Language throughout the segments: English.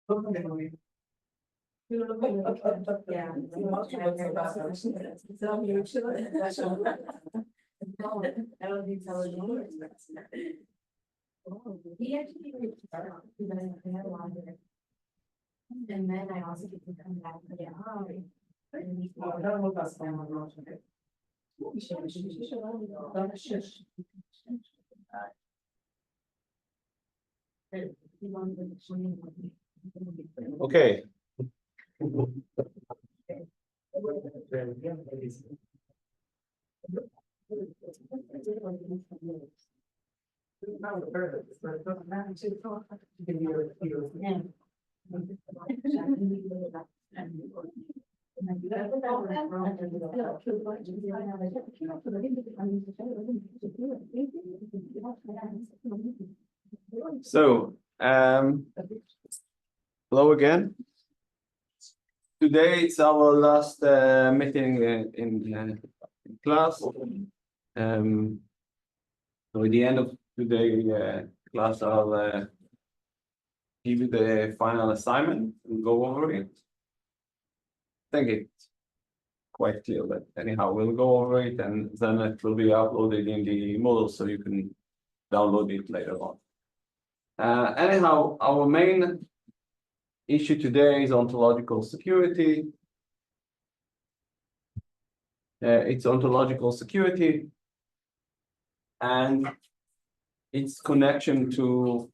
And then I also get to come back and get Okay. So, hello again. Today it's our last meeting in class. So at the end of today's class, I'll give you the final assignment and go over it. I think it's quite clear, but anyhow, we'll go over it and then it will be uploaded in the model so you can download it later on. Anyhow, our main issue today is ontological security. It's ontological security and its connection to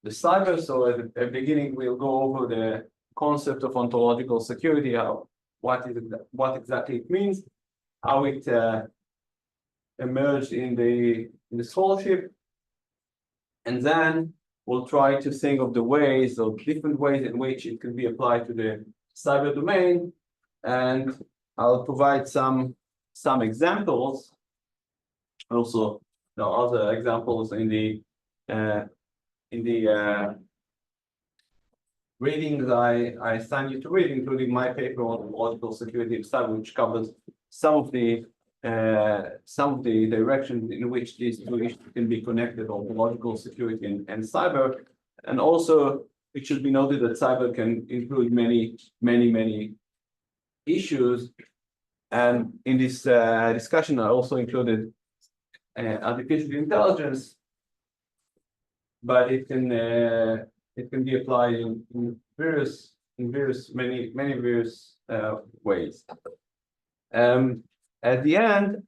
the cyber. So at the beginning, we'll go over the concept of ontological security, what exactly it means, how it emerged in the scholarship, and then we'll try to think of the ways or different ways in which it can be applied to the cyber domain, and I'll provide some examples. Also, there are other examples in the readings I assigned you to read, including my paper on ontological security of cyber, which covers some of the directions in which these two issues can be connected, ontological security and cyber. And also, it should be noted that cyber can include many issues. And in this discussion, I also included artificial intelligence, but it can be applied in various ways. At the end,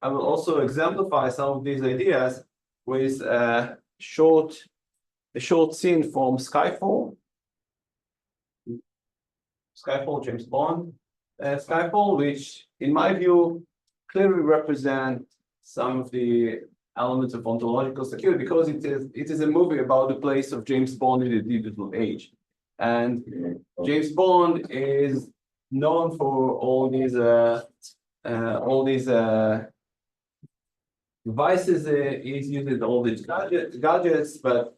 I will also exemplify some of these ideas with a short scene from Skyfall, James Bond, Skyfall, which, in my view, clearly represent some of the elements of ontological security, because it is a movie about the place of James Bond in the digital age. And James Bond is known for all these devices he's using, all these gadgets, but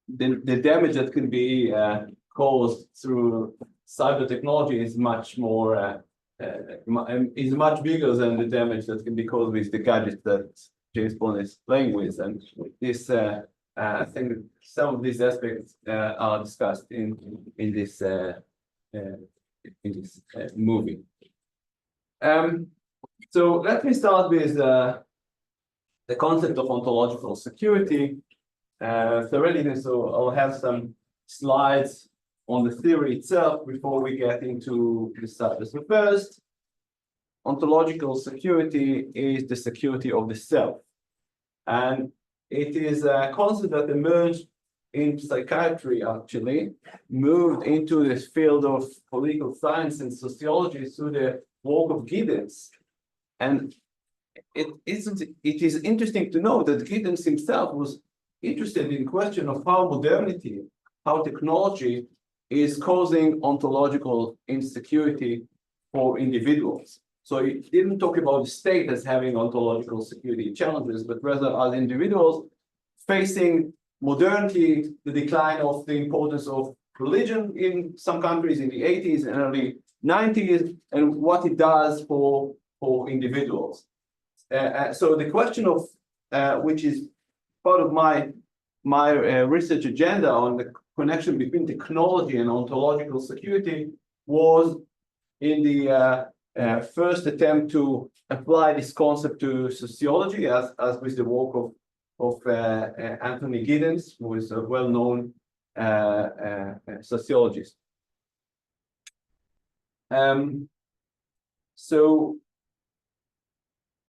the damage that can be caused through cyber technology is much more is much bigger than the damage that can be caused with the gadgets that James Bond is playing with. And this, I think, some of these aspects are discussed in this movie. So let me start with the concept of ontological security. So I'll have some slides on the theory itself before we get into the subject. So first, ontological security is the security of the self. And it is a concept that emerged in psychiatry, actually, moved into this field of political science and sociology through the work of Giddens. And it is interesting to know that Giddens himself was interested in the question of how modernity, how technology is causing ontological insecurity for individuals. So he didn't talk about the state as having ontological security challenges, but rather as individuals facing modernity, the decline of the importance of religion in some countries in the 80s and early 90s, and what it does for individuals. So the question of, which is part of my my research agenda on the connection between technology and ontological security was in the first attempt to apply this concept to sociology, as with the work of Anthony Giddens, who is a well-known sociologist. So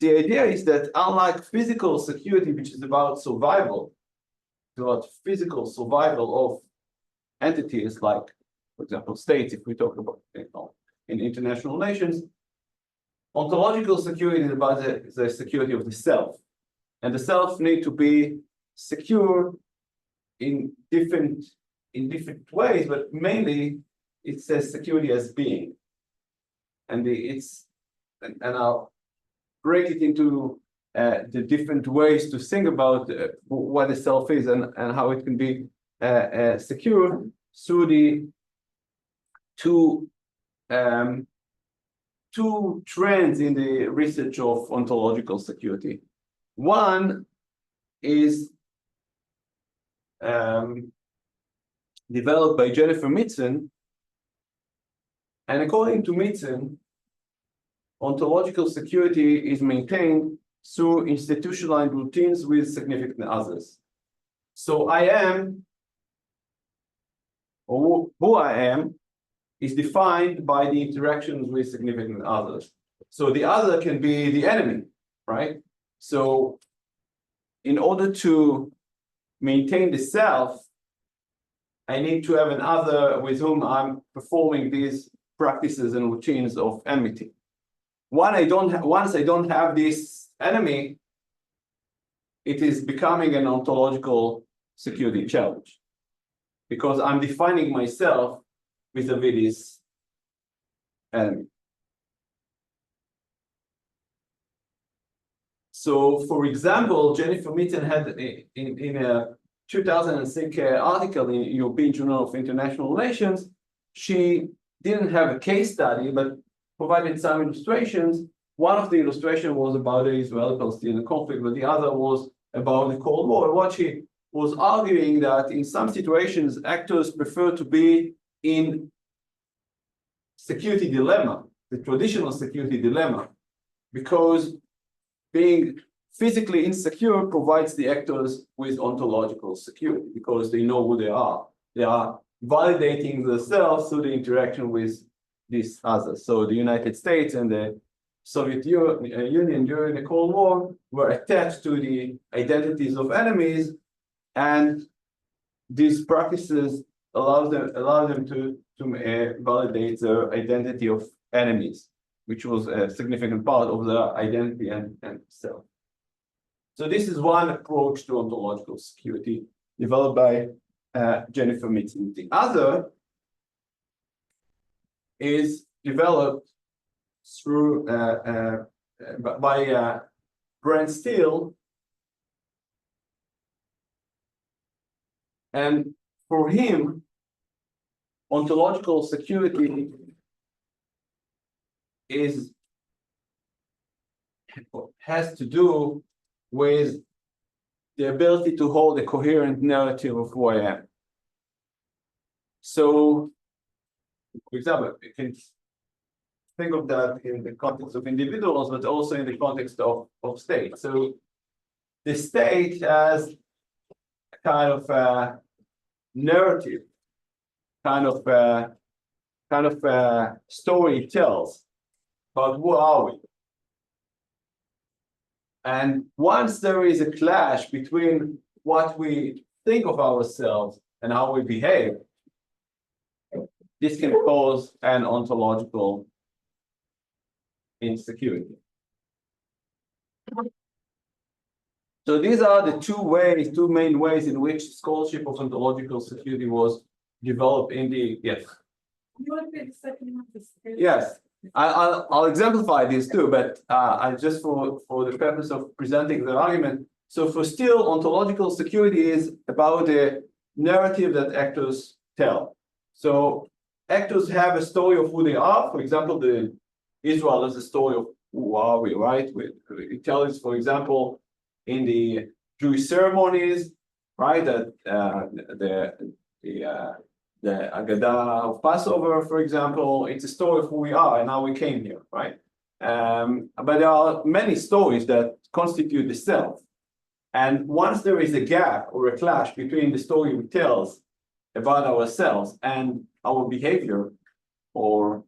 the idea is that unlike physical security, which is about survival, about physical survival of entities like, for example, states, if we talk about in international nations, ontological security is about the security of the self. And the self need to be secure in different ways, but mainly it says security as being. And I'll break it into the different ways to think about what the self is and how it can be secure through the two trends in the research of ontological security. One is developed by Jennifer Mitzen, and according to Mitzen, ontological security is maintained through institutionalized routines with significant others. So I am, or who I am, is defined by the interactions with significant others. So the other can be the enemy, right? So in order to maintain the self, I need to have an other with whom I'm performing these practices and routines of enmity. Once I don't have this enemy, it is becoming an ontological security challenge, because I'm defining myself vis-a-vis this enemy. So, for example, Jennifer Mitzen had in a 2006 article in European Journal of International Relations, she didn't have a case study, but provided some illustrations. One of the illustrations was about the Israeli-Palestinian conflict, but the other was about the Cold War. What she was arguing that in some situations, actors prefer to be in security dilemma, the traditional security dilemma, because being physically insecure provides the actors with ontological security, because they know who they are. They are validating themselves through the interaction with these others. So the United States and the Soviet Union during the Cold War were attached to the identities of enemies, and these practices allow them to validate their identity of enemies, which was a significant part of their identity and self. So this is one approach to ontological security developed by Jennifer Mitzen. The other is developed through by Brent Steele, and for him, ontological security has to do with the ability to hold a coherent narrative of who I am. So, for example, you can think of that in the context of individuals, but also in the context of state. So the state has a kind of narrative, kind of story it tells about who are we. And once there is a clash between what we think of ourselves and how we behave, this can cause an ontological insecurity. So these are the two main ways in which scholarship of ontological security was developed in the, yes. You want to be the second one to say? Yes, I'll exemplify these too, but I just for the purpose of presenting the argument. So for Steele, ontological security is about the narrative that actors tell. So actors have a story of who they are. For example, Israel is a story of who are we, right? It tells, for example, in the Jewish ceremonies, right? That the Agadah of Passover, for example, it's a story of who we are and how we came here, right? But there are many stories that constitute the self. And once there is a gap or a clash between the story we tell about ourselves and our behavior, or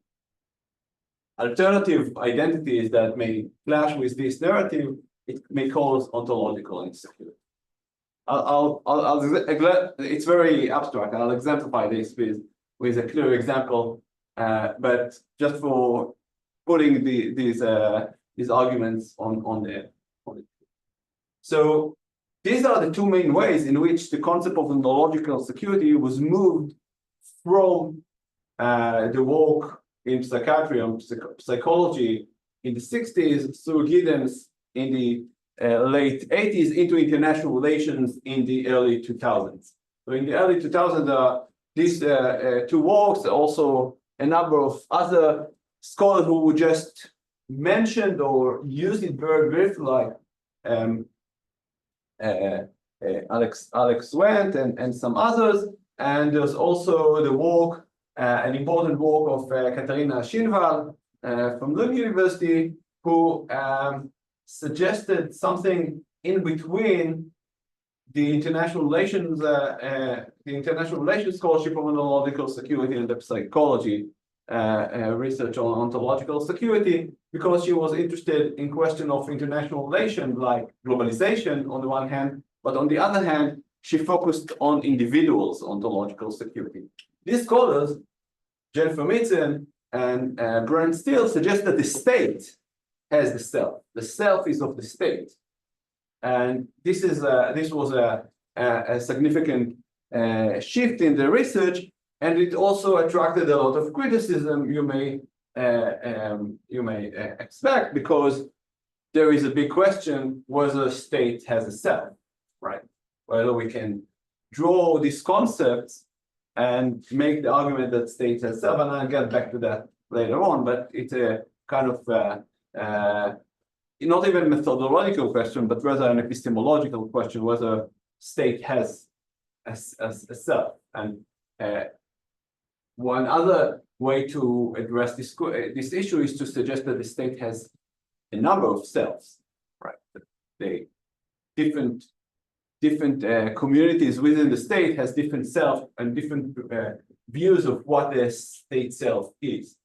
alternative identities that may clash with this narrative, it may cause ontological insecurity. It's very abstract. I'll exemplify this with a clear example, but just for putting these arguments on the. So these are the two main ways in which the concept of ontological security was moved from the work in psychiatry and psychology in the 60s through Giddens in the late 80s into international relations in the early 2000s. So in the early 2000s, these two works, also a number of other scholars who just mentioned or used it very briefly, like Alex Wendt and some others. And there's also the work, an important work of Katarina Shinval from Lund University, who suggested something in between the international relations scholarship of ontological security and the psychology research on ontological security, because she was interested in question of international relations like globalization on the one hand, but on the other hand, she focused on individuals' ontological security. These scholars, Jennifer Mitzen and Brent Steele, suggest that the state has the self. The self is of the state, and this was a significant shift in the research, and it also attracted a lot of criticism. You may expect, because there is a big question whether a state has a self, right? Whether we can draw these concepts and make the argument that state has self, and I'll get back to that later on. But it's a kind of not even a methodological question, but rather an epistemological question, whether state has a self. And one other way to address this issue is to suggest that the state has a number of selves, right? They different communities within the state has different self and different views of what the state self is.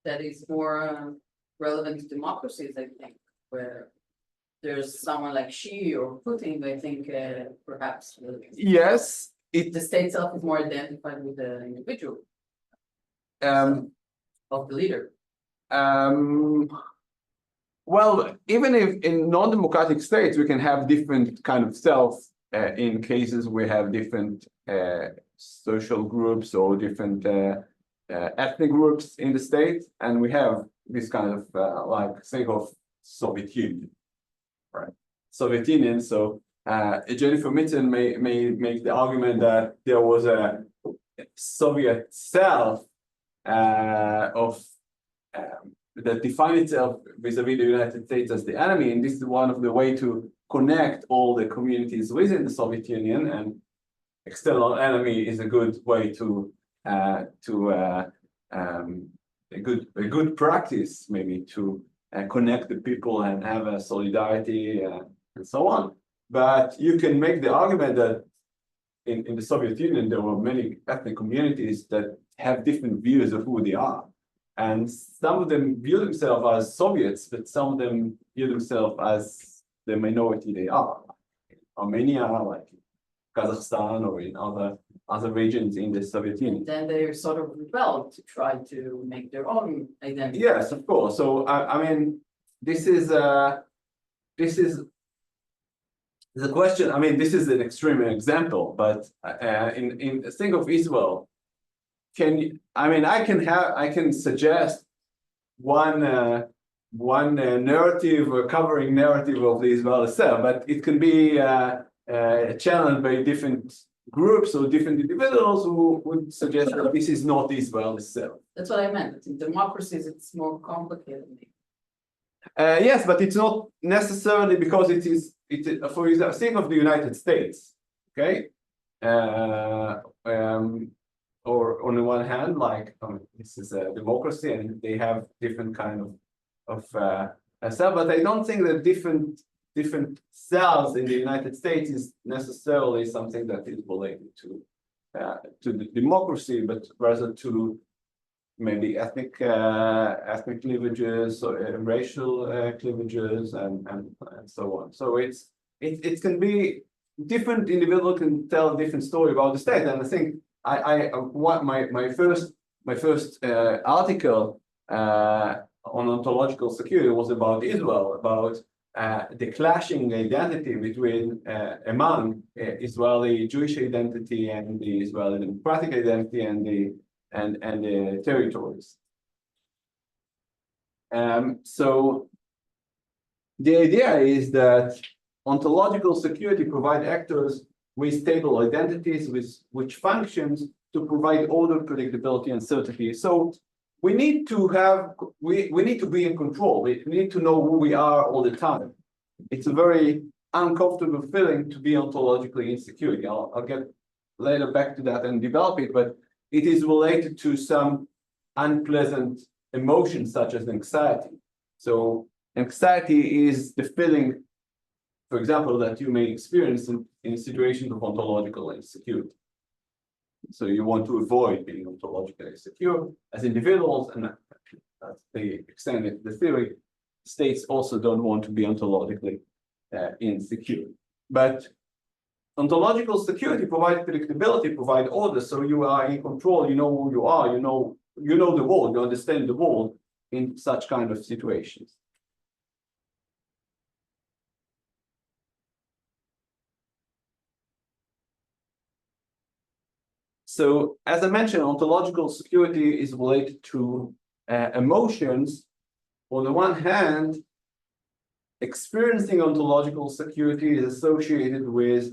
That is more relevant to democracies, I think, where there's someone like Xi or Putin. I think perhaps Yes, the state self is more identified with the individual of the leader. Well, even if in non-democratic states we can have different kind of self in cases we have different social groups or different ethnic groups in the state, and we have this kind of like think of Soviet Union, right? Soviet Union. So Jennifer Mitzen may make the argument that there was a Soviet self of that defined itself vis-a-vis the United States as the enemy, and this is one of the ways to connect all the communities within the Soviet Union, and external enemy is a good way to a good practice maybe to connect the people and have a solidarity and so on. But you can make the argument that in the Soviet Union there were many ethnic communities that have different views of who they are. And some of them view themselves as Soviets, but some of them view themselves as the minority they are. Armenia, like Kazakhstan, or in other regions in the Soviet Union. Then they sort of rebelled to try to make their own identity. Yes, of course. So I mean, this is the question. I mean, this is an extreme example, but in think of Israel. I can suggest one narrative or covering narrative of the Israeli self, but it can be challenged by different groups or different individuals who would suggest that this is not Israel itself. That's what I meant. In democracies, it's more complicated. Yes, but it's not necessarily because it is. For example, think of the United States. Okay, or on the one hand, like this is a democracy, and they have different kind of cell, but I don't think that different cells in the United States is necessarily something that is related to the democracy, but rather to maybe ethnic cleavages or racial cleavages and so on. So it can be different individual can tell a different story about the state, and I think my first article on ontological security was about Israel, about the clashing identity between among Israeli Jewish identity and the Israeli democratic identity and the territories. So the idea is that ontological security provide actors with stable identities which functions to provide order, predictability, and certainty. So we need to be in control. We need to know who we are all the time. It's a very uncomfortable feeling to be ontologically insecure. I'll get later back to that and develop it, but it is related to some unpleasant emotions such as anxiety. So anxiety is the feeling, for example, that you may experience in a situation of ontological insecurity. So you want to avoid being ontologically insecure as individuals, and that's the extent of the theory. States also don't want to be ontologically insecure. But ontological security provides predictability, provides order, so you are in control, you know who you are, you know the world, you understand the world in such kind of situations. So, as I mentioned, ontological security is related to emotions. On the one hand, experiencing ontological security is associated with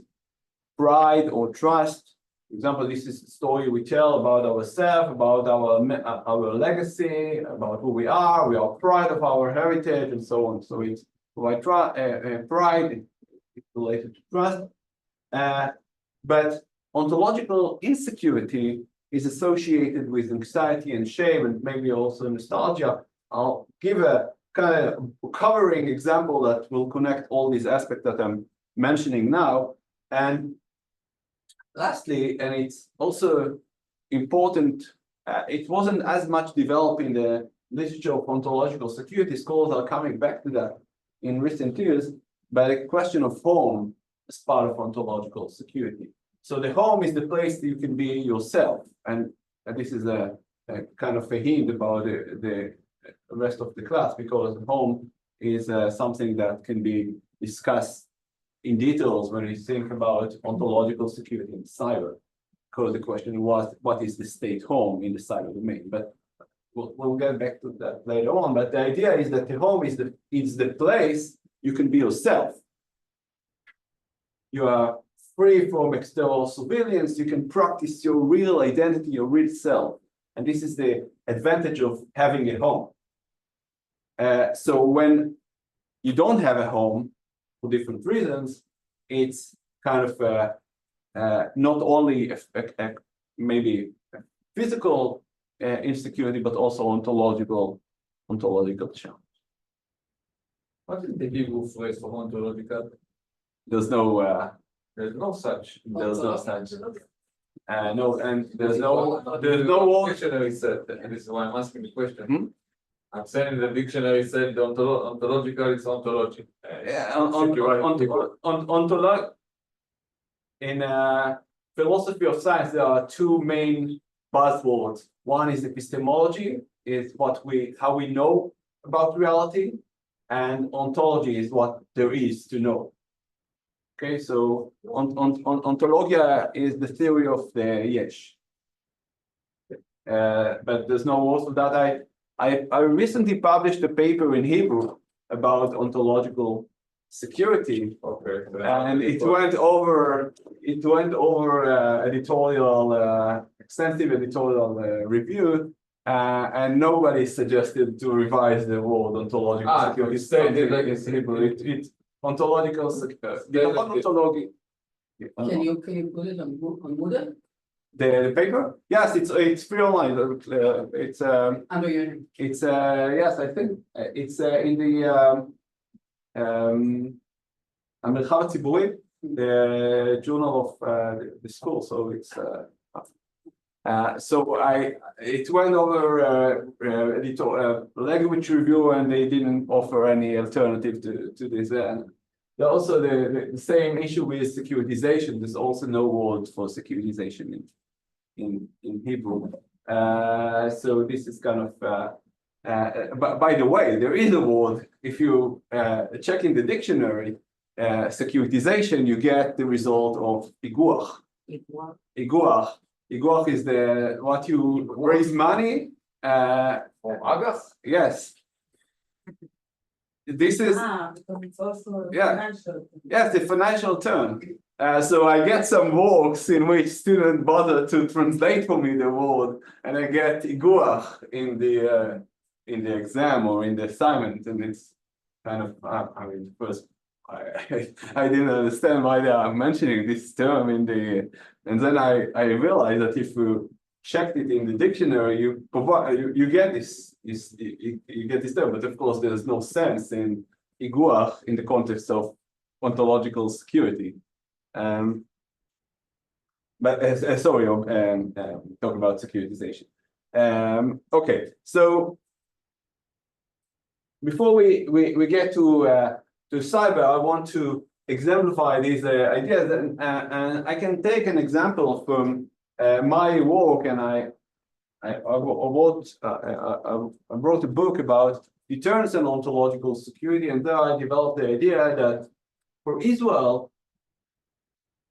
pride or trust. For example, this is a story we tell about ourselves, about our legacy, about who we are proud of our heritage, and so on. So it's pride, it's related to trust. But ontological insecurity is associated with anxiety and shame, and maybe also nostalgia. I'll give a kind of covering example that will connect all these aspects that I'm mentioning now. And lastly, and it's also important, it wasn't as much developed in the literature of ontological security. Scholars are coming back to that in recent years, but a question of home as part of ontological security. So the home is the place that you can be yourself, and this is a kind of a hint about the rest of the class, because home is something that can be discussed in details when we think about ontological security in cyber, because the question was, what is the state home in the cyber domain? But we'll get back to that later on. But the idea is that the home is the place you can be yourself. You are free from external surveillance. You can practice your real identity, your real self. And this is the advantage of having a home. So when you don't have a home for different reasons, it's kind of not only maybe physical insecurity, but also ontological challenge. What is the Hebrew phrase for ontological? There's no such. No, and there's no word. Dictionary said, and this is why I'm asking the question. I'm saying the dictionary said the ontological is ontology. In philosophy of science, there are two main buzzwords. One is epistemology, is how we know about reality, and ontology is what there is to know. Okay, so ontologia is the theory of the yesh. But there's no words for that. I recently published a paper in Hebrew about ontological security, and it went over extensive editorial review, and nobody suggested to revise the word ontological security. Stay like It's Hebrew. It's ontological security. Can you put it on Moodle The paper? Yes, it's free online. It's under your name? It's yes, I think it's in the המרחב הציבורי, the journal of the school. So it's so it went over editor language review, and they didn't offer any alternative to this. And also the same issue with securitization. There's also no word for securitization in Hebrew. So this is kind of but by the way, there is a word. If you check in the dictionary, securitization, you get the result of iguach. Iguach. Iguach is what you raise money. From Agas? Yes. This is because it's also Yeah. financial. yes, the financial term. So I get some works in which students bother to translate for me the word, and I get iguach in the exam or in the assignment, and it's kind of I mean, first I didn't understand why they are mentioning this term in the, and then I realized that if you checked it in the dictionary, you get you get this term, but of course there's no sense in iguach in the context of ontological security. But sorry, talk about securitization. Okay, so before we get to cyber, I want to exemplify these ideas, and I can take an example from my work, and I wrote a book about deterrence and ontological security, and there I developed the idea that for Israel,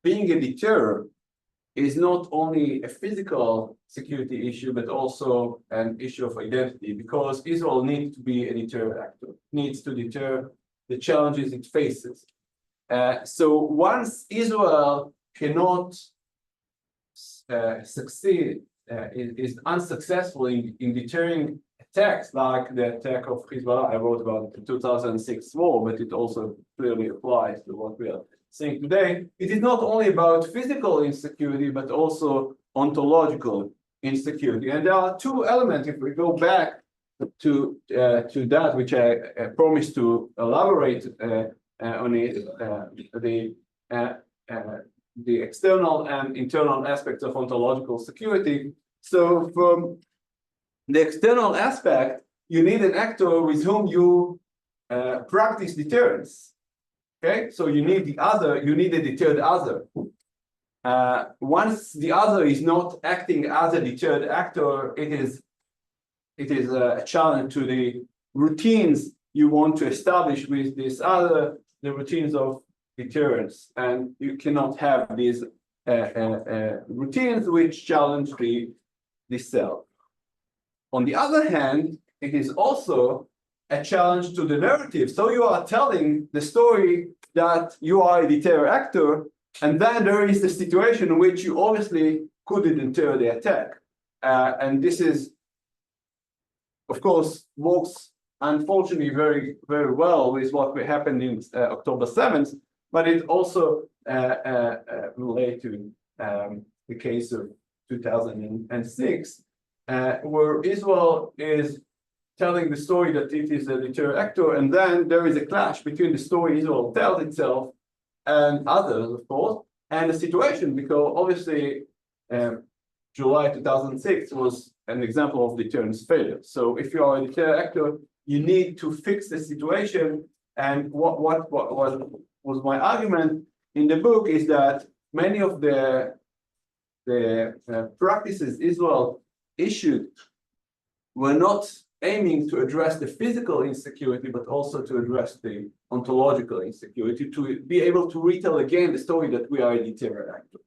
being a deterror is not only a physical security issue, but also an issue of identity, because Israel needs to be a deterrent actor, needs to deter the challenges it faces. So once Israel cannot succeed, is unsuccessful in deterring attacks like the attack of Hezbollah, I wrote about the 2006 war, but it also clearly applies to what we are saying today. It is not only about physical insecurity, but also ontological insecurity. And there are two elements, if we go back to that, which I promised to elaborate on it, the external and internal aspects of ontological security. So from the external aspect, you need an actor with whom you practice deterrence. Okay, so you need a deterred other. Once the other is not acting as a deterred actor, it is a challenge to the routines you want to establish with this other, the routines of deterrence, and you cannot have these routines which challenge the self. On the other hand, it is also a challenge to the narrative. So you are telling the story that you are a deterror actor, and then there is the situation in which you obviously couldn't deter the attack. And this is, of course, works unfortunately very, very well with what happened in October 7th, but it also relates to the case of 2006, where Israel is telling the story that it is a deterrent actor, and then there is a clash between the story Israel tells itself and others, of course, and the situation, because obviously July 2006 was an example of deterrence failure. So if you are a deterrent actor, you need to fix the situation. And what was my argument in the book is that many of the practices Israel issued were not aiming to address the physical insecurity, but also to address the ontological insecurity, to be able to retell again the story that we are a deterrent actor.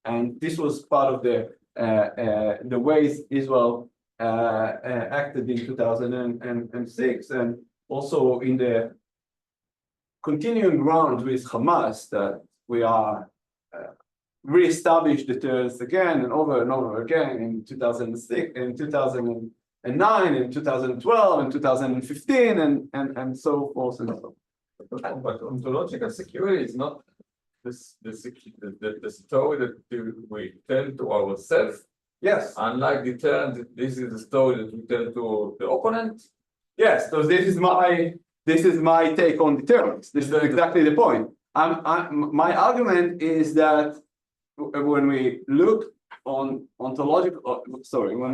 And this was part of the ways Israel acted in 2006, and also in the continuing round with Hamas, that we are re-established deterrence again and over again in 2006, in 2009, in 2012, in 2015, and so forth and so on. But ontological security is not the story that we tell to ourselves, Yes, unlike deterrence, this is the story that we tell to the opponent. yes, so this is my take on deterrence. This is exactly the point. My argument is that when we look on when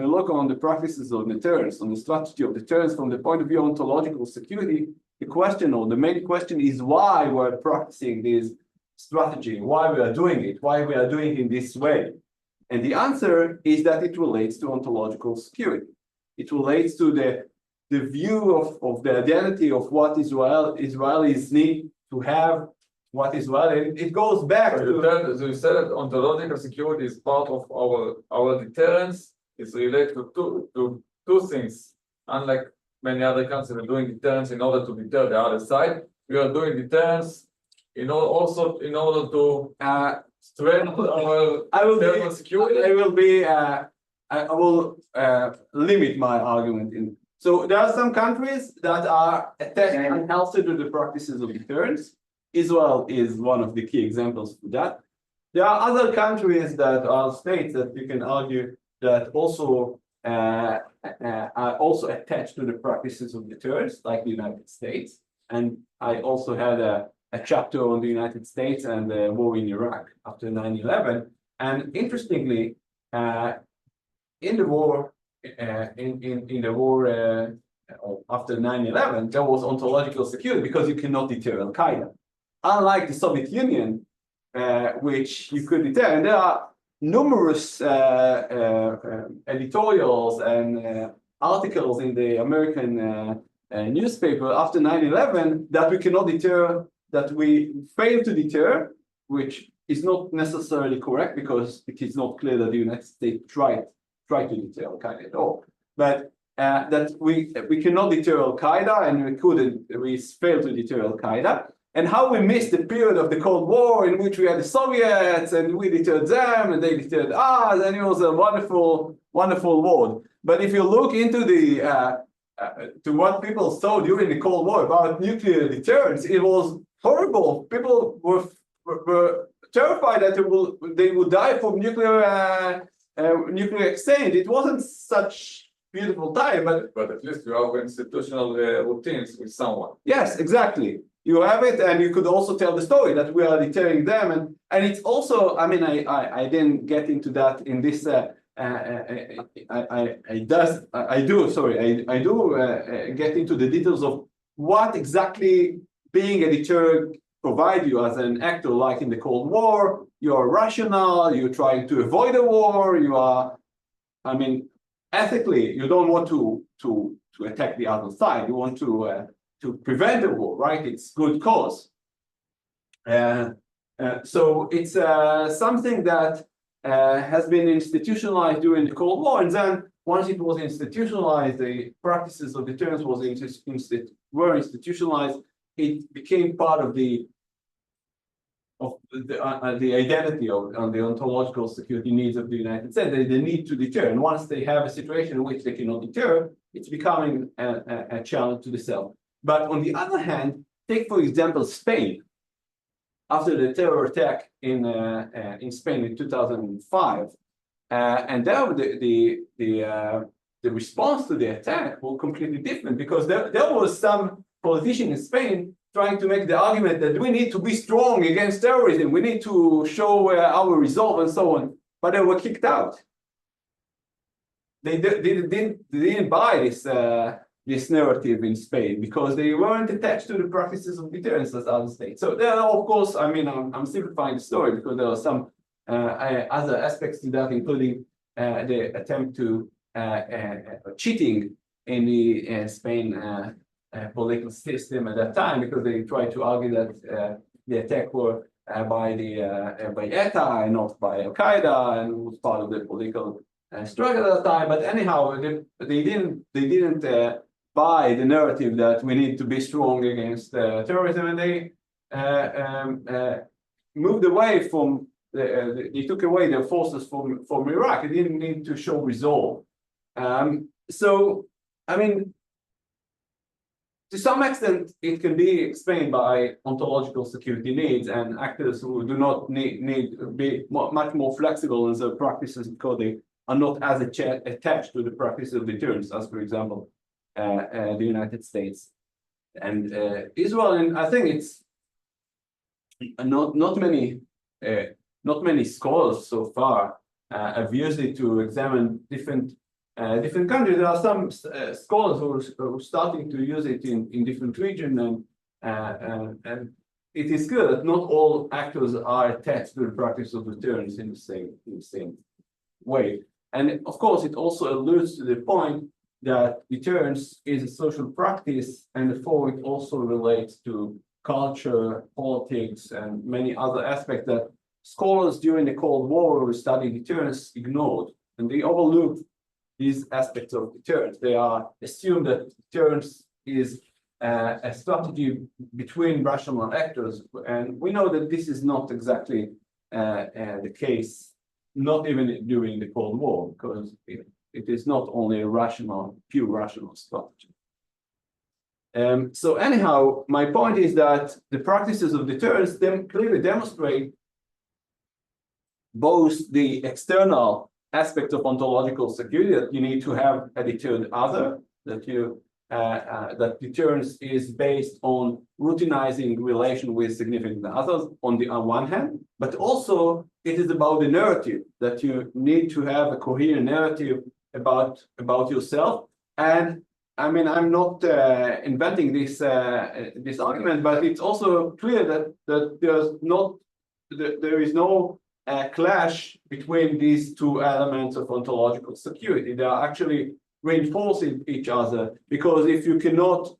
we look on the practices of deterrence, on the strategy of deterrence from the point of view of ontological security, the question or the main question is why we're practicing this strategy, why we are doing it, why we are doing it in this way. And the answer is that it relates to ontological security. It relates to the view of the identity of what Israelis need to have, what Israel, it goes back So to you said that ontological security is part of our deterrence. It's related to two things. Unlike many other countries are doing deterrence in order to deter the other side, we are doing deterrence in order to strengthen our internal security. I will limit my argument in. So there are some countries that are attached and healthy to the practices of deterrence. Israel is one of the key examples for that. There are other countries that are states that you can argue that also are also attached to the practices of deterrence, like the United States. And I also had a chapter on the United States and the war in Iraq after 9/11. And interestingly, in the war after 9/11, there was ontological security because you cannot deter Al-Qaeda. Unlike the Soviet Union, which you could deter, and there are numerous editorials and articles in the American newspaper after 9/11 that we cannot deter, that we fail to deter, which is not necessarily correct because it is not clear that the United States tried to deter Al-Qaeda at all. But that we cannot deter Al-Qaeda and we failed to deter Al-Qaeda. And how we missed the period of the Cold War in which we had the Soviets and we deterred them and they deterred us, and it was a wonderful war. But if you look into to what people saw during the Cold War about nuclear deterrence, it was horrible. People were terrified that they would die from nuclear exchange. It wasn't such beautiful time, But at least you have institutional routines with someone. yes, exactly. You have it, and you could also tell the story that we are deterring them, and it's also. I mean, I didn't get into that in this. I do get into the details of what exactly being a deterrent provide you as an actor, like in the Cold War. You are rational. You're trying to avoid a war. You are, I mean, ethically, you don't want to attack the other side. You want to prevent the war, right? It's good cause. So it's something that has been institutionalized during the Cold War, and then once it was institutionalized, the practices of deterrence were institutionalized. It became part of the identity of the ontological security needs of the United States. They need to deter, and once they have a situation in which they cannot deter, it's becoming a challenge to the self. But on the other hand, take for example Spain. After the terror attack in Spain in 2005, and there the response to the attack was completely different because there was some politician in Spain trying to make the argument that we need to be strong against terrorism, we need to show our resolve and so on, but they were kicked out. They didn't buy this narrative in Spain because they weren't attached to the practices of deterrence as other states. So there are, of course, I mean, I'm simplifying the story because there are some other aspects to that, including the attempt to cheating in the Spain political system at that time, because they tried to argue that the attack were by ETA and not by Al-Qaeda, and it was part of the political struggle at that time. But anyhow, they didn't buy the narrative that we need to be strong against terrorism, and they moved away from. They took away their forces from Iraq. They didn't need to show resolve. So, I mean, to some extent, it can be explained by ontological security needs and actors who do not need to be much more flexible in their practices because they are not as attached to the practice of deterrence as, for example, the United States and Israel. And I think it's not many scholars so far have used it to examine different countries. There are some scholars who are starting to use it in different regions, and it is clear that not all actors are attached to the practice of deterrence in the same way. And of course, it also alludes to the point that deterrence is a social practice, and therefore it also relates to culture, politics, and many other aspects that scholars during the Cold War who studied deterrence ignored, and they overlooked these aspects of deterrence. They are assumed that deterrence is a strategy between rational actors, and we know that this is not exactly the case, not even during the Cold War, because it is not only a pure rational strategy. So anyhow, my point is that the practices of deterrence clearly demonstrate both the external aspect of ontological security, that you need to have a deterred other, that deterrence is based on routinizing relation with significant others on one hand, but also it is about the narrative, that you need to have a coherent narrative about yourself. And I mean, I'm not inventing this argument, but it's also clear that there is no clash between these two elements of ontological security. They are actually reinforcing each other, because if you cannot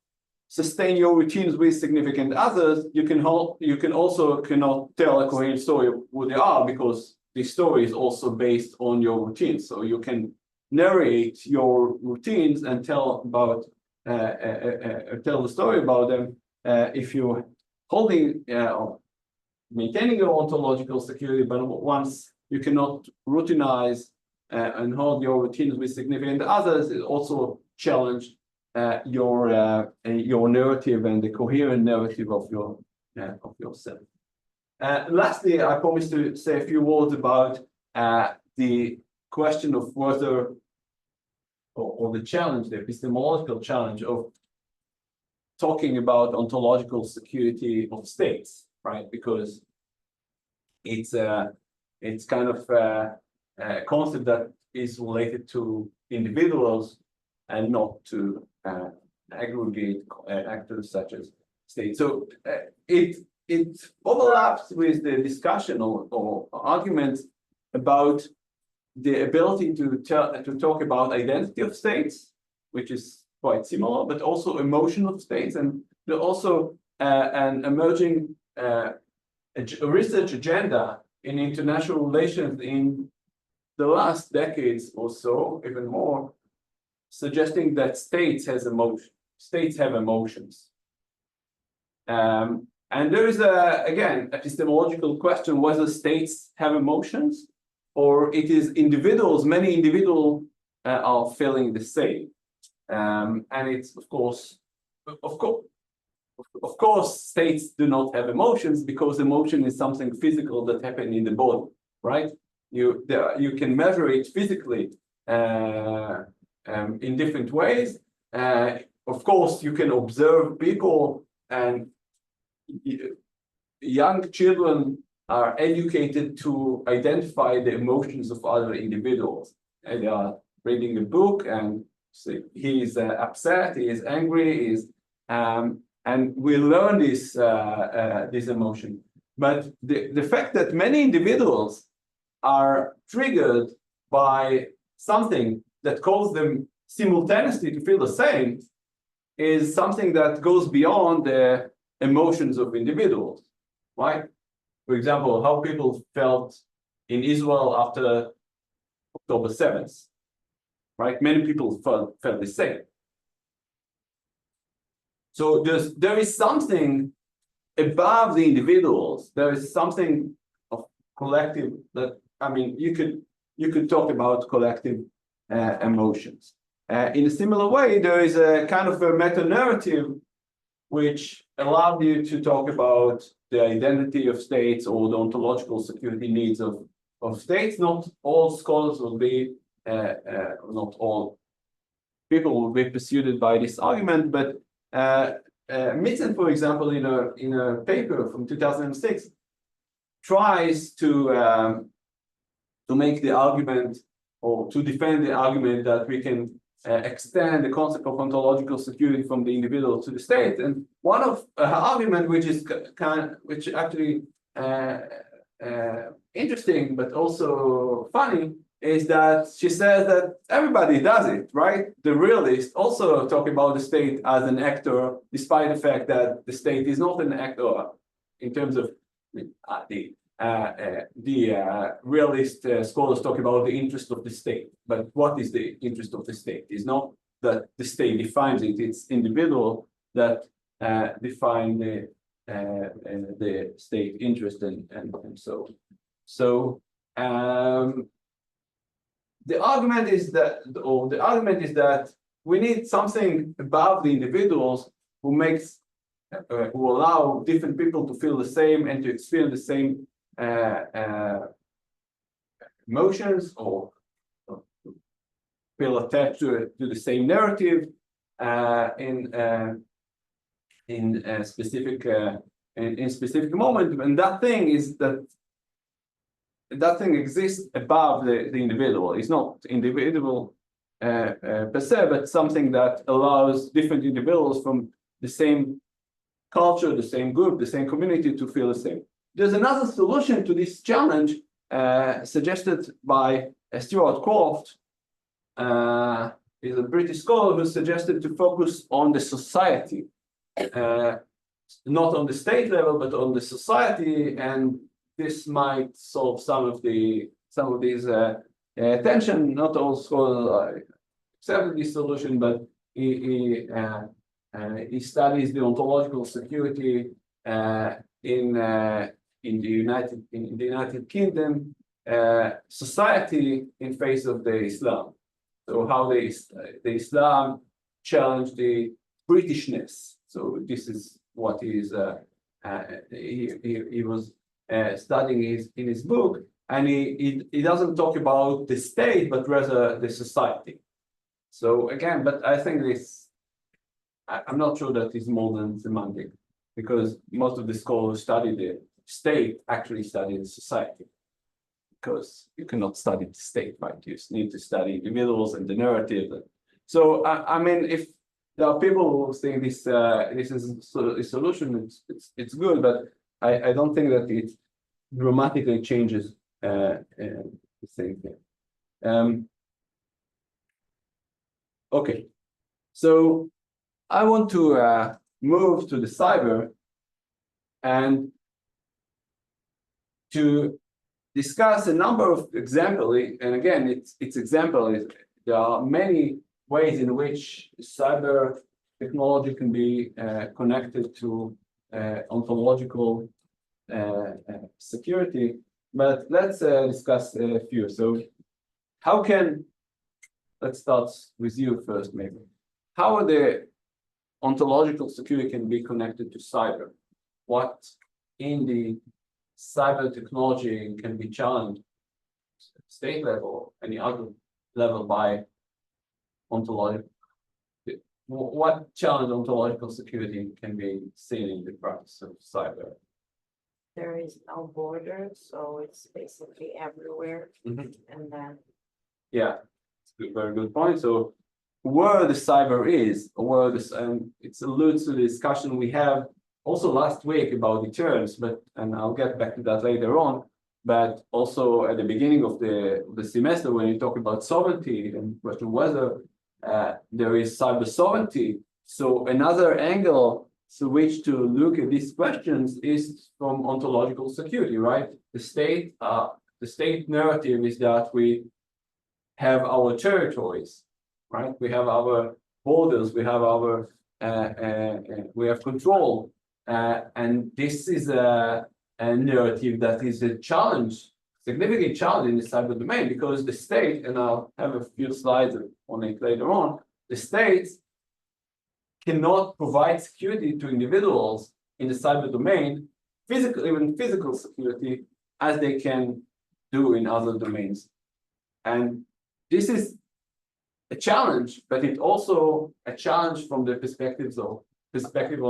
sustain your routines with significant others, you can also cannot tell a coherent story of who they are, because the story is also based on your routines. So you can narrate your routines and tell the story about them if you're holding or maintaining your ontological security, but once you cannot routinize and hold your routines with significant others, it also challenge your narrative and the coherent narrative of yourself. Lastly, I promised to say a few words about the question of whether, or the challenge, the epistemological challenge of talking about ontological security of states, right? Because it's kind of a concept that is related to individuals and not to aggregate actors such as states. So it overlaps with the discussion or arguments about the ability to talk about identity of states, which is quite similar, but also emotion of states, and also an emerging research agenda in international relations in the last decades or so, even more, suggesting that states have emotions. And there is again, epistemological question whether states have emotions, or it is individuals, many individuals are feeling the same. And it's of course, states do not have emotions, because emotion is something physical that happens in the body, right? You can measure it physically in different ways. Of course, you can observe people, and young children are educated to identify the emotions of other individuals. And they are reading a book and say he is upset, he is angry, and we learn this emotion. But the fact that many individuals are triggered by something that causes them simultaneously to feel the same is something that goes beyond the emotions of individuals, right? For example, how people felt in Israel after October 7th, right? Many people felt the same. So there is something above the individuals. There is something of collective that, I mean, you could talk about collective emotions. In a similar way, there is a kind of a meta-narrative which allow you to talk about the identity of states or the ontological security needs of states. Not all scholars will be, not all people will be persuaded by this argument, but Mitzen, for example, in a paper from 2006, tries to make the argument or to defend the argument that we can extend the concept of ontological security from the individual to the state. And one of her argument, which is which actually interesting but also funny, is that she says that everybody does it, right? The realists also talk about the state as an actor, despite the fact that the state is not an actor in terms of the realist scholars talk about the interest of the state. But what is the interest of the state? It's not that the state defines it, it's individual that define the state interest and so on. So the argument is that we need something above the individuals who who allow different people to feel the same and to experience the same emotions or feel attached to the same narrative in a specific moment, and that thing exists above the individual. It's not individual per se, but something that allows different individuals from the same culture, the same group, the same community to feel the same. There's another solution to this challenge suggested by Stuart Croft. He's a British scholar who suggested to focus on the society, not on the state level, but on the society, and this might solve some of these tension. Not all scholars accept this solution, but he studies the ontological security in the United Kingdom society in face of the Islam. So how the Islam challenged the Britishness. So this is what he was studying in his book, and he doesn't talk about the state, but rather the society. So again, but I think I'm not sure that is more than semantic, because most of the scholars study the state actually study the society, because you cannot study the state, right? You need to study individuals and the narrative. So I mean, if there are people who think this is a solution, it's good, but I don't think that it dramatically changes the same thing. Okay, so I want to move to the cyber and to discuss a number of examples. And again, it's example. There are many ways in which cyber technology can be connected to ontological security, but let's discuss a few. So let's start with you first, maybe. How are the ontological security can be connected to cyber? What in the cyber technology can be challenged state level, any other level by ontological? What challenge ontological security can be seen in the practice of cyber? There is no border, so it's basically everywhere. Mhm. And then Yeah, it's a very good point. So where the cyber is, and it alludes to the discussion we have also last week about deterrence, and I'll get back to that later on, but also at the beginning of the semester when you talk about sovereignty and whether there is cyber sovereignty. So another angle through which to look at these questions is from ontological security, right? The state narrative is that we have our territories, right? We have our borders, we have control, and this is a narrative that is a challenge, significant challenge in the cyber domain, because the state, and I'll have a few slides on it later on, the states cannot provide security to individuals in the cyber domain, even physical security, as they can do in other domains. And this is a challenge, but it's also a challenge from the perspective of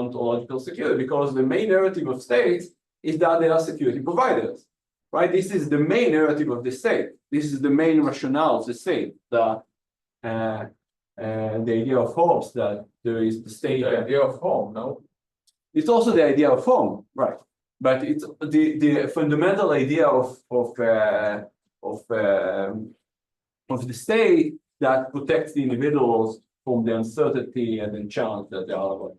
ontological security, because the main narrative of states is that they are security providers, right? This is the main narrative of the state. This is the main rationale of the state. The idea of hopes that there is the state. The idea of home, no? It's also the idea of home, right? But it's the fundamental idea of the state that protects the individuals from the uncertainty and the challenge that they are about.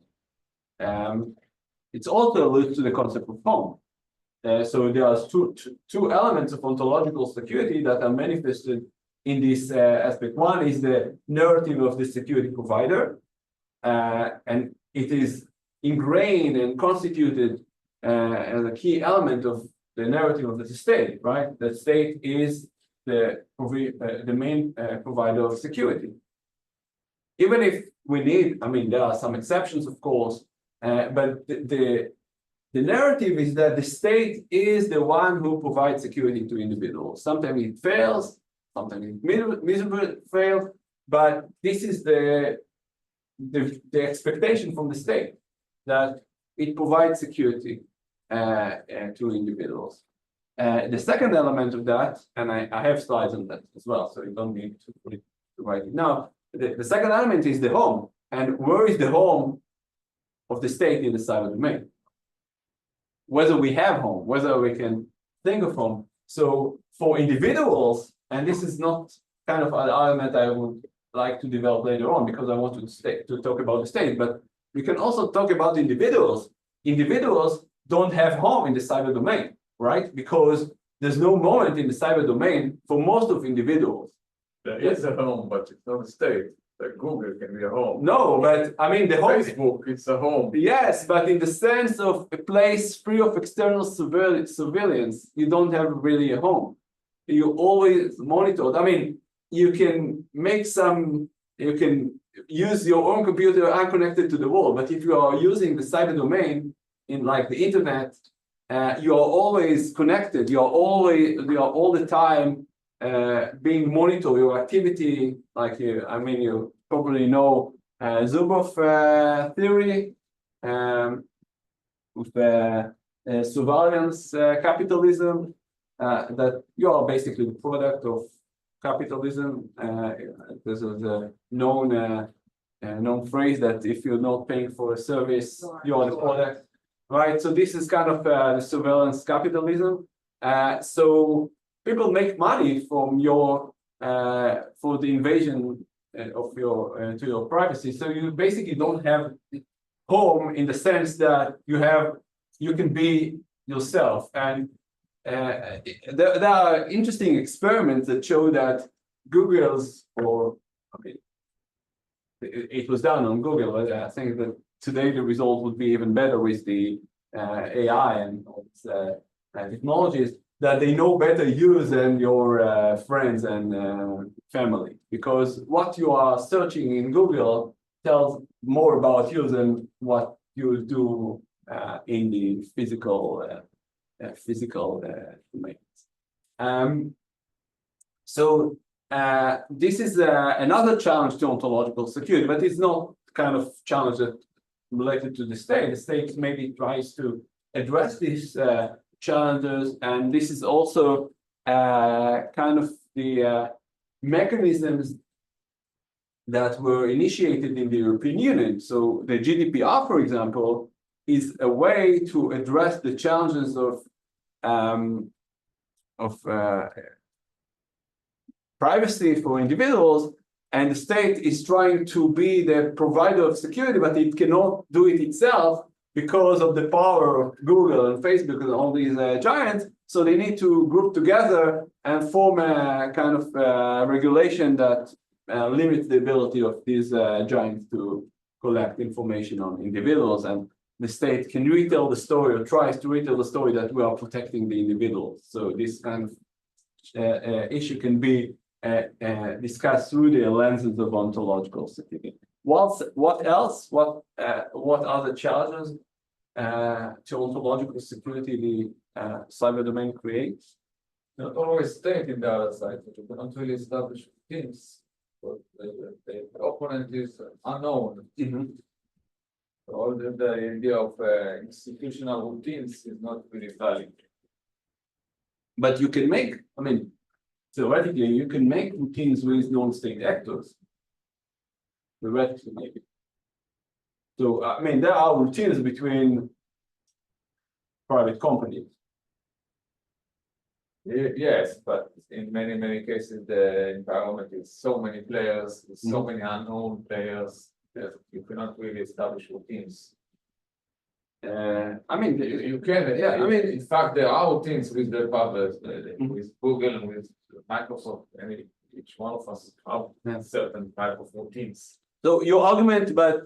It's also alludes to the concept of home. So there are two elements of ontological security that are manifested in this aspect. One is the narrative of the security provider, and it is ingrained and constituted as a key element of the narrative of the state, right? The state is the main provider of security. Even if we need, I mean, there are some exceptions, of course, but the narrative is that the state is the one who provides security to individuals. Sometimes it fails, sometimes it miserably fails, but this is the expectation from the state, that it provides security to individuals. The second element of that, and I have slides on that as well, so you don't need to write it now. The second element is the home. And where is the home of the state in the cyber domain? Whether we have home, whether we can think of home. So for individuals, and this is not kind of an element I would like to develop later on, because I want to talk about the state, but we can also talk about individuals. Individuals don't have home in the cyber domain, right? Because there's no moment in the cyber domain for most of individuals. There is a home, but it's not a state. Like Google can be a home. No, but I mean the home. Facebook, it's a home. Yes, but in the sense of a place free of external surveillance, you don't have really a home. You always monitored. I mean, you can you can use your own computer unconnected to the world, but if you are using the cyber domain in like the internet, you are always connected. You are all the time being monitored, your activity. Like you probably know Zuboff theory with surveillance capitalism, that you are basically the product of capitalism. This is a known phrase that if you're not paying for a service, you are the product, right? So this is kind of the surveillance capitalism. So people make money from your for the invasion of your to your privacy. So you basically don't have home in the sense that you can be yourself. And there are interesting experiments that show that Google's, it was done on Google, but I think that today the result would be even better with the AI and all these technologies, that they know better you than your friends and family, because what you are searching in Google tells more about you than what you do in the physical domains. So this is another challenge to ontological security, but it's not kind of challenge that related to the state. The state maybe tries to address these challenges, and this is also kind of the mechanisms that were initiated in the European Union. So the GDPR, for example, is a way to address the challenges of privacy for individuals, and the state is trying to be the provider of security, but it cannot do it itself because of the power of Google and Facebook and all these giants. So they need to group together and form a kind of regulation that limits the ability of these giants to collect information on individuals, and the state can retell the story or tries to retell the story that we are protecting the individuals. So this kind of issue can be discussed through the lenses of ontological security. what else? What other challenges to ontological security the cyber domain creates? Not always state in the other side, but you cannot really establish teams. But the opponent is unknown. So all the idea of institutional routines is not really valid. But you can make, I mean, theoretically, you can make routines with non-state actors. Theoretically, maybe. So, I mean, there are routines between private companies. Yes, but in many cases, the environment is so many players, with so many unknown players, that you cannot really establish routines. I mean, You can, yeah, I mean, in fact, there are routines with the public, with Google and with Microsoft, and each one of us have certain type of routines. so your argument, but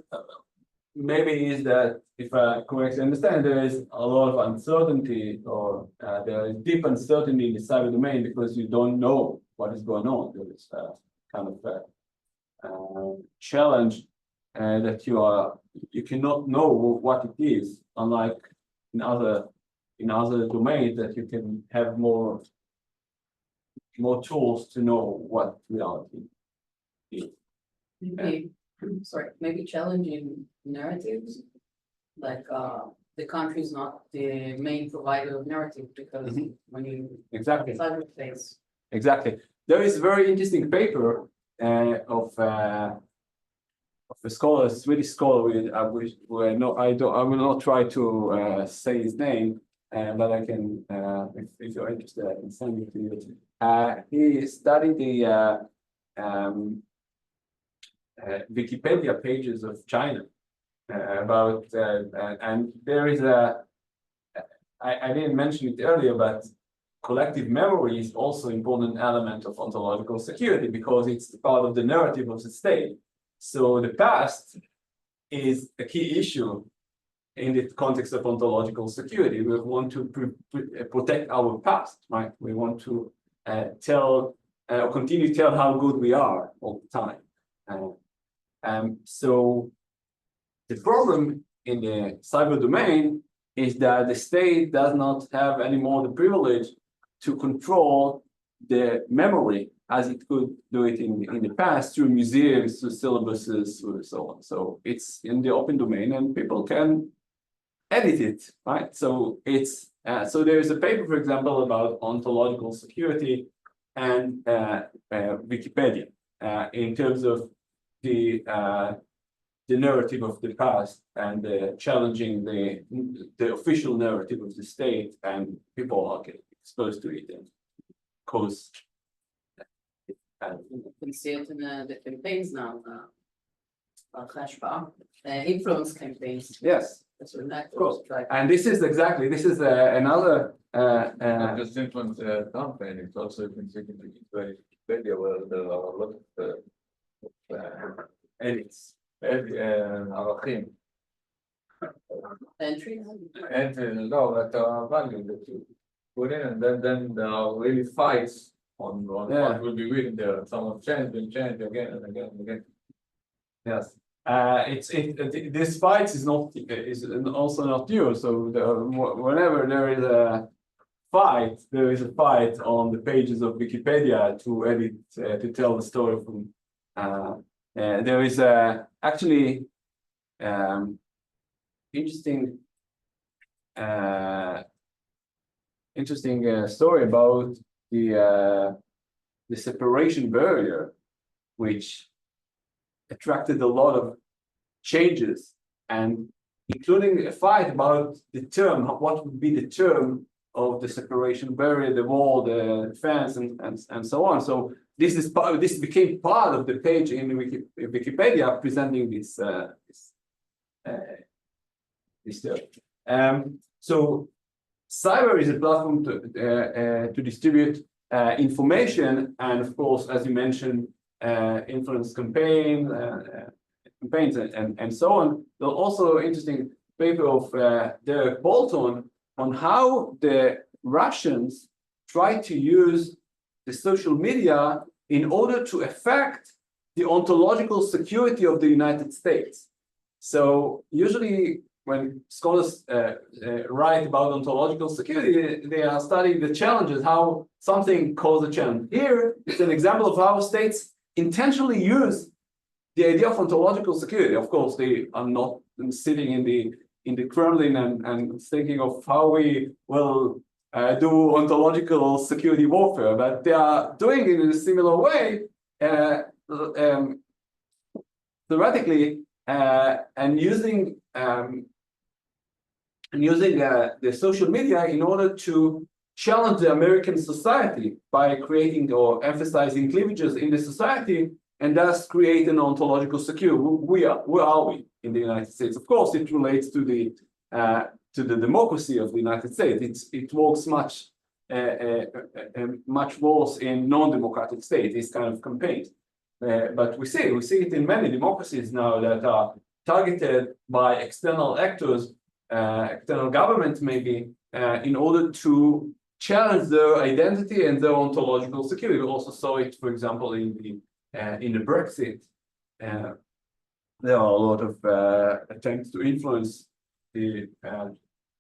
maybe is that if I correctly understand, there is a lot of uncertainty, or there is deep uncertainty in the cyber domain because you don't know what is going on. There is kind of a challenge that you cannot know what it is, unlike in other domains that you can have more tools to know what reality is. Maybe challenging narratives, like the country is not the main provider of narrative, because when you Exactly. cyberspace. Exactly. There is a very interesting paper of a scholar, a Swedish scholar. I will not try to say his name, but I can, if you're interested, I can send it to you. He studied the Wikipedia pages of China about, and there is I didn't mention it earlier, but collective memory is also an important element of ontological security because it's part of the narrative of the state. So the past is a key issue in the context of ontological security. We want to protect our past, right? We want to continue to tell how good we are all the time. So the problem in the cyber domain is that the state does not have anymore the privilege to control the memory as it could do it in the past through museums, through syllabuses, through so on. So it's in the open domain and people can edit it, right? So it's so there is a paper, for example, about ontological security and Wikipedia in terms of the narrative of the past and challenging the official narrative of the state, and people are getting exposed to it and cause. You can see it in the campaigns now, influence campaigns. Yes, That's what that of course. try. And this is another. Not just influence campaign, it's also you can see in Wikipedia where there are a lot of edits. ערכים. Entries. And no, that value that you put in, and then there are really fights on what will be written there. Someone change again and again and again. Yes. This fight is also not new. So whenever there is a fight, there is a fight on the pages of Wikipedia to edit to tell the story from. There is actually interesting story about the separation barrier, which attracted a lot of changes, and including a fight about the term, what would be the term of the separation barrier, the wall, the fence, and so on. So this became part of the page in Wikipedia presenting this term. So cyber is a platform to distribute information, and of course, as you mentioned, influence campaigns and so on. There's also an interesting paper of Derek Bolton on how the Russians try to use the social media in order to affect the ontological security of the United States. So usually when scholars write about ontological security, they are studying the challenges, how something causes a challenge. Here, it's an example of how states intentionally use the idea of ontological security. Of course, they are not sitting in the Kremlin and thinking of how we will do ontological security warfare, but they are doing it in a similar way, theoretically, and using the social media in order to challenge the American society by creating or emphasizing cleavages in the society, and thus create an ontological security. Where are we in the United States? Of course, it relates to the democracy of the United States. It works much worse in non-democratic states. This kind of campaigns, but we see it in many democracies now that are targeted by external actors, external governments maybe, in order to challenge their identity and their ontological security. We also saw it, for example, in the Brexit. There are a lot of attempts to influence the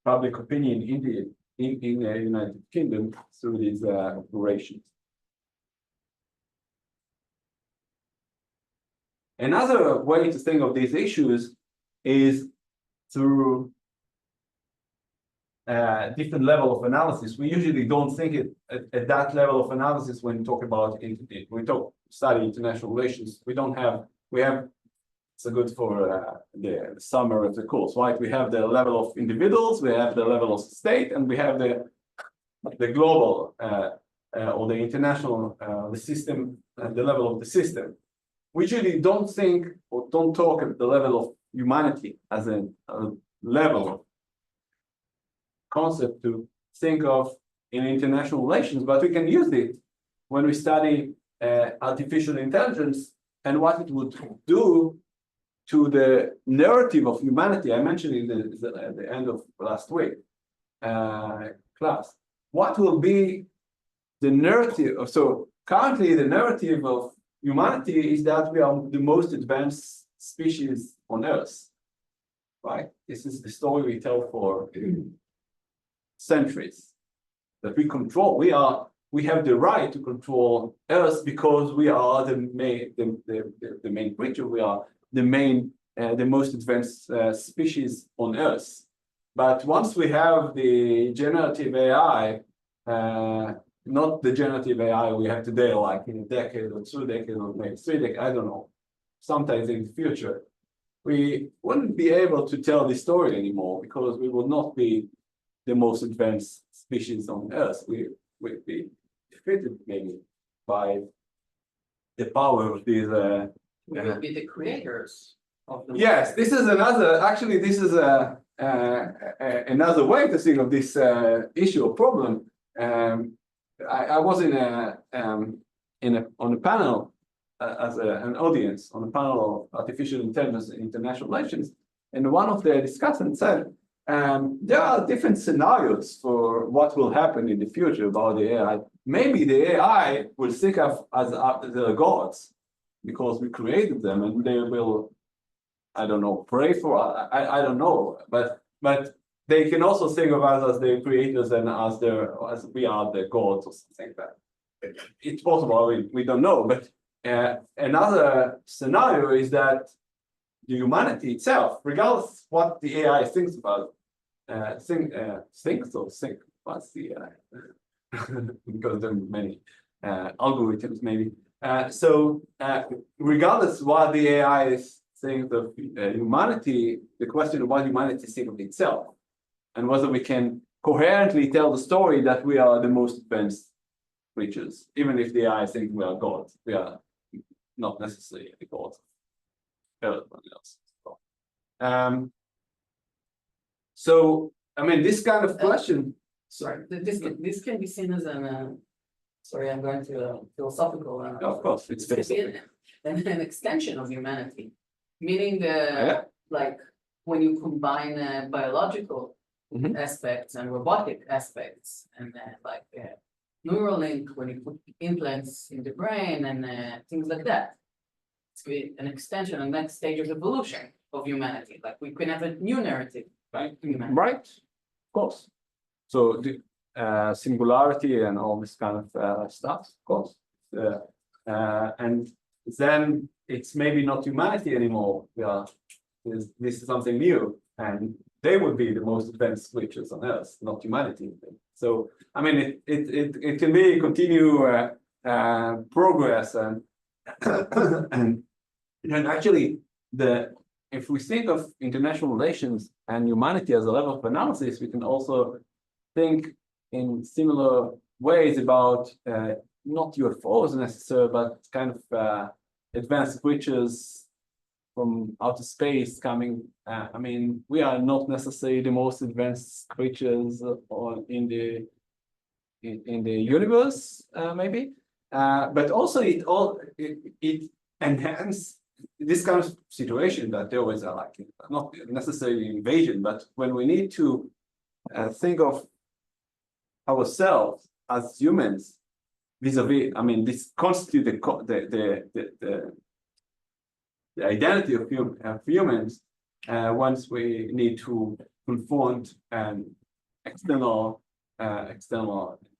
public opinion in the United Kingdom through these operations. Another way to think of these issues is through different level of analysis. We usually don't think it at that level of analysis when we talk about study international relations. We have it's good for the summer of the course, right? We have the level of individuals, we have the level of state, and we have the global or the international the system and the level of the system. We usually don't think or don't talk at the level of humanity as a level of concept to think of in international relations, but we can use it when we study artificial intelligence and what it would do to the narrative of humanity. I mentioned it at the end of last week class. What will be the narrative? So currently the narrative of humanity is that we are the most advanced species on Earth, right? This is the story we tell for centuries, that we control. We have the right to control Earth because we are the main creature. We are the most advanced species on Earth. But once we have the generative AI, not the generative AI we have today, like in a decade or 2 decades or maybe 3 decades, I don't know, sometimes in the future, we wouldn't be able to tell the story anymore because we will not be the most advanced species on Earth. We would be defeated maybe by the power of these. We will be the creators of the Yes, this is another. Actually, this is another way to think of this issue or problem. I was on a panel as an audience on a panel of artificial intelligence and international relations, and one of the discussants said there are different scenarios for what will happen in the future about the AI. Maybe the AI will think of as the gods because we created them, and they will, I don't know, pray for us. I don't know, but they can also think of us as the creators and as we are the gods or something like that. It's possible, we don't know, but another scenario is that the humanity itself, regardless what the AI thinks about, what's the AI? Because there are many algorithms maybe. So regardless what the AI thinks of humanity, the question of what humanity thinks of itself, and whether we can coherently tell the story that we are the most advanced creatures, even if the AI thinks we are gods. We are not necessarily the gods of everyone else. So, I mean, this kind of question. Sorry, this can be seen as an sorry, I'm going to a philosophical. Of course, it's an extension of humanity, meaning like when you combine biological aspects and robotic aspects, and like Neuralink when you put implants in the brain and things like that. it's an extension and next stage of evolution of humanity, like we can have a new narrative, right? Humanity. Right, of course. So the singularity and all this kind of stuff, of course. And then it's maybe not humanity anymore. Yeah, this is something new, and they would be the most advanced creatures on Earth, not humanity. So I mean, it can be continue progress and and actually if we think of international relations and humanity as a level of analysis, we can also think in similar ways about not UFOs necessarily, but kind of advanced creatures from outer space coming. I mean, we are not necessarily the most advanced creatures in the universe, maybe, but also it enhances this kind of situation that there always are, like not necessarily invasion, but when we need to think of ourselves as humans vis-a-vis, I mean, this constitutes the identity of humans once we need to confront an external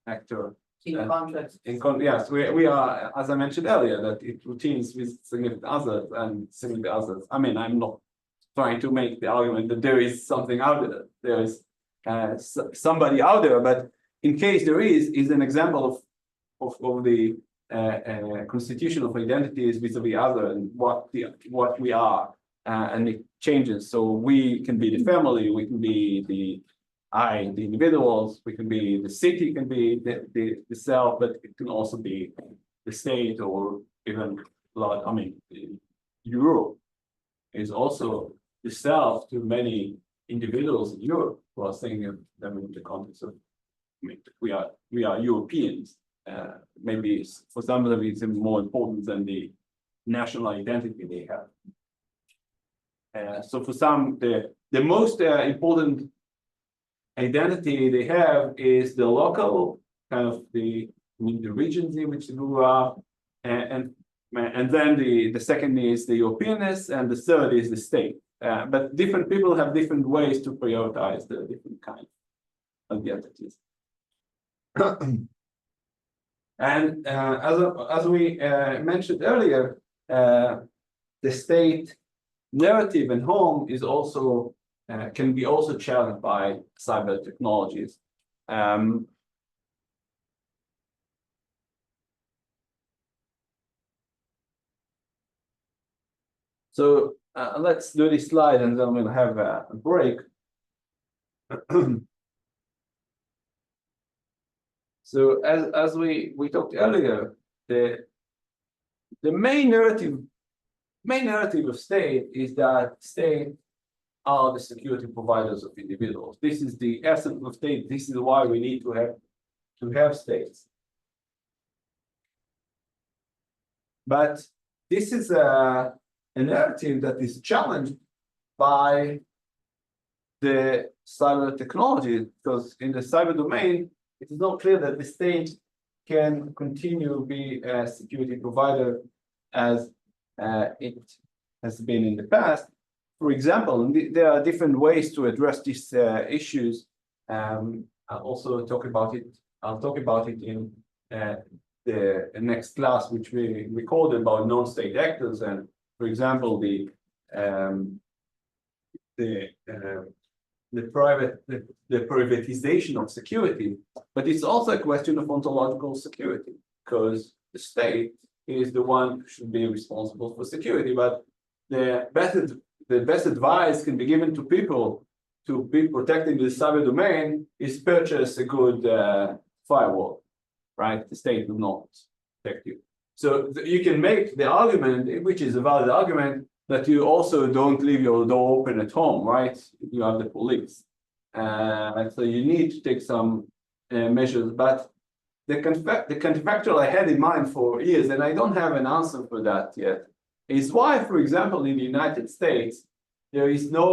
actor. In contrast. Yes, we are, as I mentioned earlier, that it routines with significant others and significant others. I mean, I'm not trying to make the argument that there is something out there. There is somebody out there, but in case there is an example of the constitution of identities vis-a-vis other and what we are, and it changes. So we can be the family, we can be the individuals, we can be the city, can be the self, but it can also be the state or even I mean, Europe is also the self to many individuals in Europe who are thinking of them in the context of, I mean, we are Europeans. Maybe for some of them it's more important than the national identity they have. So for some, the most important identity they have is the local kind of the regions in which they grew up, and then the second is the Europeanness, and the third is the state. But different people have different ways to prioritize the different kinds of identities. And as we mentioned earlier, the state narrative and home is also can be also challenged by cyber technologies. So let's do this slide and then we'll have a break. So as we talked earlier, the main narrative of state is that state are the security providers of individuals. This is the essence of state. This is why we need to have states. But this is a narrative that is challenged by the cyber technology, because in the cyber domain, it is not clear that the state can continue to be a security provider as it has been in the past. For example, there are different ways to address these issues. I'll also talk about it. I'll talk about it in the next class, which we recorded about non-state actors, and for example, the privatization of security. But it's also a question of ontological security, because the state is the one who should be responsible for security. But the best advice can be given to people to be protecting the cyber domain is purchase a good firewall, right? The state will not protect you. So you can make the argument, which is a valid argument, that you also don't leave your door open at home, right? You have the police. And so you need to take some measures. But the counterfactual I had in mind for years, and I don't have an answer for that yet, is why, for example, in the United States, there is no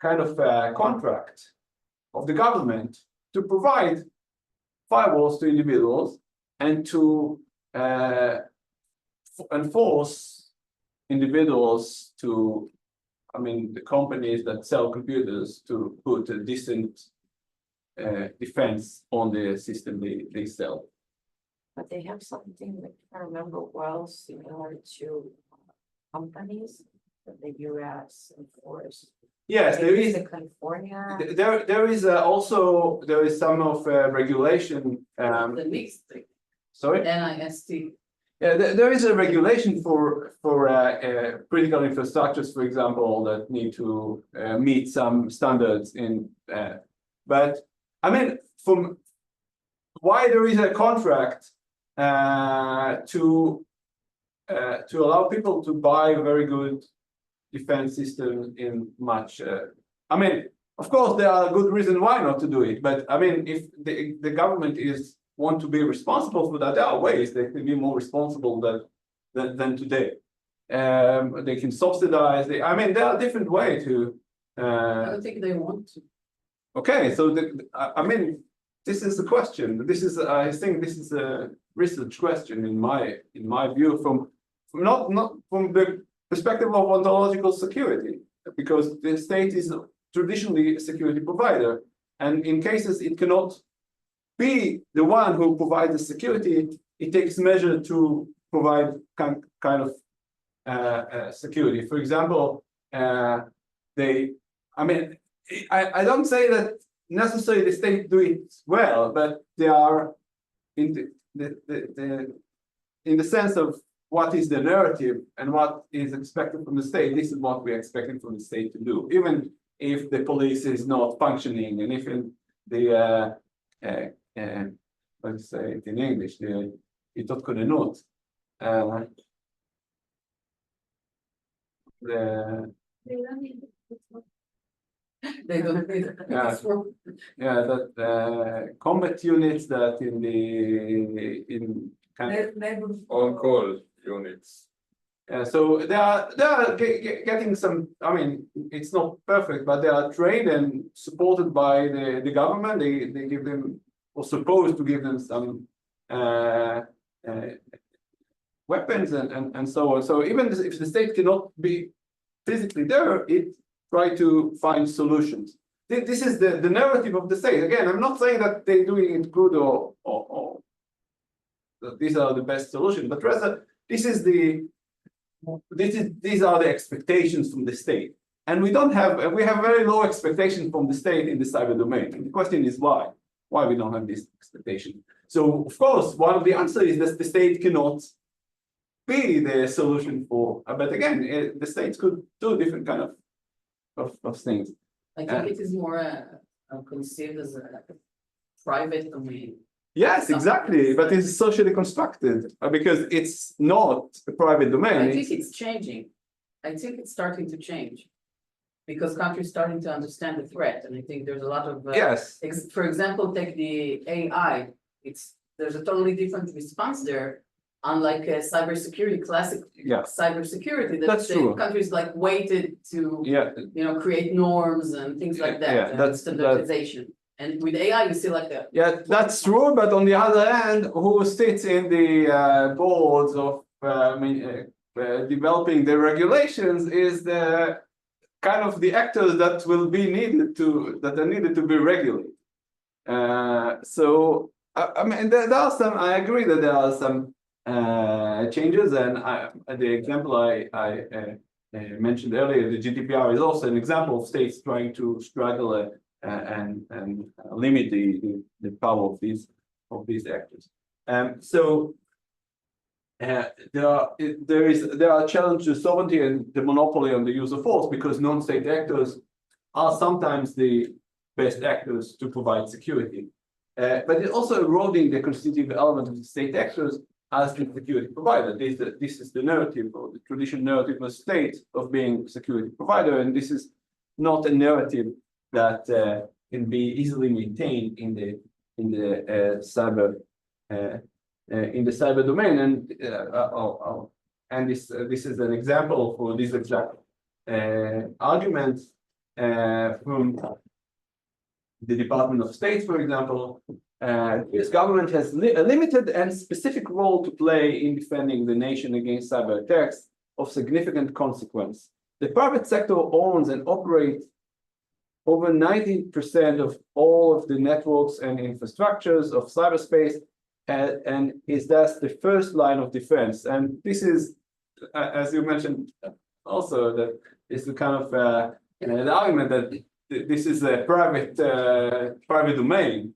kind of contract of the government to provide firewalls to individuals and to enforce individuals to, I mean, the companies that sell computers to put a decent defense on the system they sell. But they have something, like, I remember well, similar to companies that the US enforce. Yes, there Maybe is. the California. There is also some of regulation. The mixed thing, Sorry. NIST. Yeah, there is a regulation for critical infrastructures, for example, that need to meet some standards in. But I mean, from why there is a contract to allow people to buy very good defense systems in much. I mean, of course, there are good reasons why not to do it. But I mean, if the government want to be responsible for that, there are ways they can be more responsible than today. They can subsidize. I mean, there are different ways to. I don't think they want to. Okay, so I mean, this is the question. I think this is a research question in my view, from not from the perspective of ontological security, because the state is traditionally a security provider, and in cases it cannot be the one who provides the security, it takes measure to provide kind of security. For example, I mean, I don't say that necessarily the state do it well, but they are in the sense of what is the narrative and what is expected from the state. This is what we're expecting from the state to do, even if the police is not functioning, and if the let's say it in English, the itot konenut, They don't need it. Yeah. That combat units that in On-call units. so they are getting some. I mean, it's not perfect, but they are trained and supported by the government. They give them, or supposed to give them, some weapons and so on. So even if the state cannot be physically there, it try to find solutions. This is the narrative of the state. Again, I'm not saying that they're doing it good or that these are the best solutions, but rather these are the expectations from the state. And we have very low expectations from the state in the cyber domain. And the question is why? Why we don't have this expectation? So of course, one of the answers is that the state cannot be the solution for. But again, the states could do different kind of things. I think it is more conceived as a private domain. Yes, exactly. But it's socially constructed because it's not a private domain. I think it's changing. I think it's starting to change. Because countries starting to understand the threat, and I think there's a lot of Yes. For example, take the AI. There's a totally different response there, unlike cybersecurity, classic Yeah. cybersecurity. That's the true. countries like waited to Yeah. Create norms and things like that. Yeah, that's standardization. And with AI, you see like that. Yeah, that's true. But on the other hand, who sits in the boards of developing the regulations is the kind of the actors that are needed to be regulated. So I mean, there are some. I agree that there are some changes, and the example I mentioned earlier, the GDPR, is also an example of states trying to struggle and limit the power of these actors. So there are challenges to sovereignty and the monopoly on the use of force, because non-state actors are sometimes the best actors to provide security. But it's also eroding the constitutive element of the state actors as the security provider. This is the narrative, or the traditional narrative of state of being a security provider, and this is not a narrative that can be easily maintained in the cyber domain. And this is an example for this exact argument from the Department of State, for example. This government has a limited and specific role to play in defending the nation against cyber attacks. of significant consequence. The private sector owns and operates over 90% of all of the networks and infrastructures of cyberspace, and is thus the first line of defense. And this is, as you mentioned, also that is the kind of the argument that this is a private domain,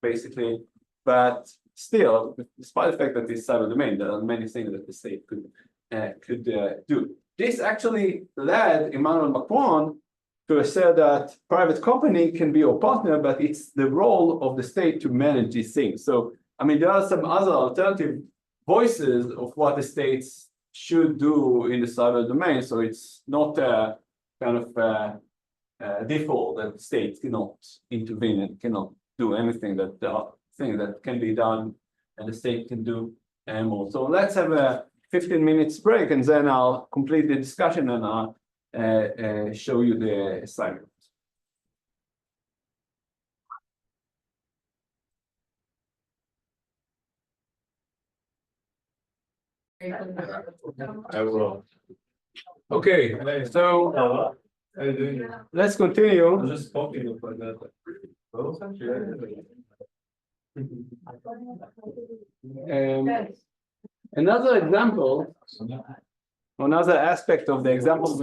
basically. But still, despite the fact that this cyber domain, there are many things that the state could do. This actually led Emmanuel Macron to assert that private company can be your partner, but it's the role of the state to manage these things. So, I mean, there are some other alternative voices of what the states should do in the cyber domain. So it's not a kind of default that the state cannot intervene and cannot do anything, that there are things that can be done and the state can do more. So let's have a 15 minutes break, and then I'll complete the discussion and I'll show you the assignment. I will. Okay, so Let's continue. just copy it like that. Another example, another aspect of the example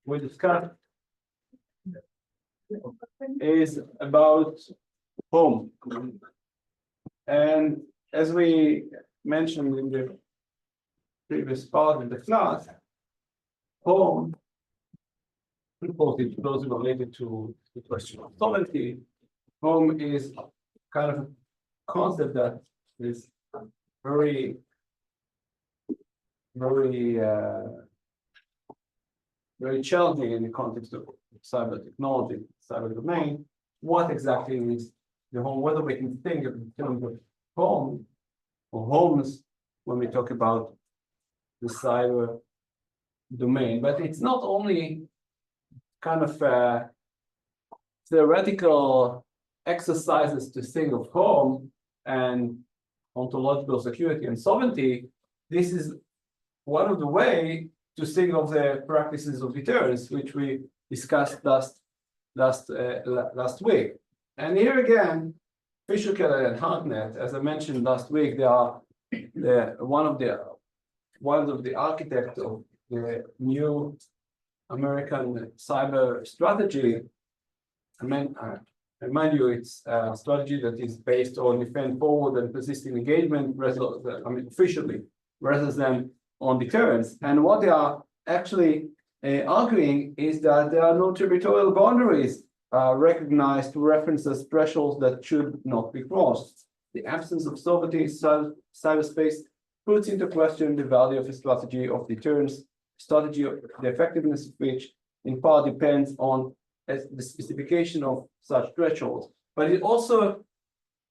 we discussed is about home. And as we mentioned in the previous part of the class, home is closely related to the question of sovereignty. Home is kind of a concept that is very challenging in the context of cyber technology, cyber domain. What exactly is the home? Whether we can think of in terms of home or homes when we talk about the cyber domain, but it's not only kind of theoretical exercises to think of home and ontological security and sovereignty. This is one of the ways to think of the practices of deterrence, which we discussed last week. And here again, Fisher-Keller and Hartnett, as I mentioned last week, they are one of the architects of the new American cyber strategy. Mind you, it's a strategy that is based on defend forward and persistent engagement, officially, rather than on deterrence. And what they are actually arguing is that there are no territorial boundaries recognized to reference as thresholds that should not be crossed. The absence of sovereignty in cyberspace puts into question the value of a strategy of deterrence, strategy of the effectiveness of which in part depends on the specification of such thresholds. But it also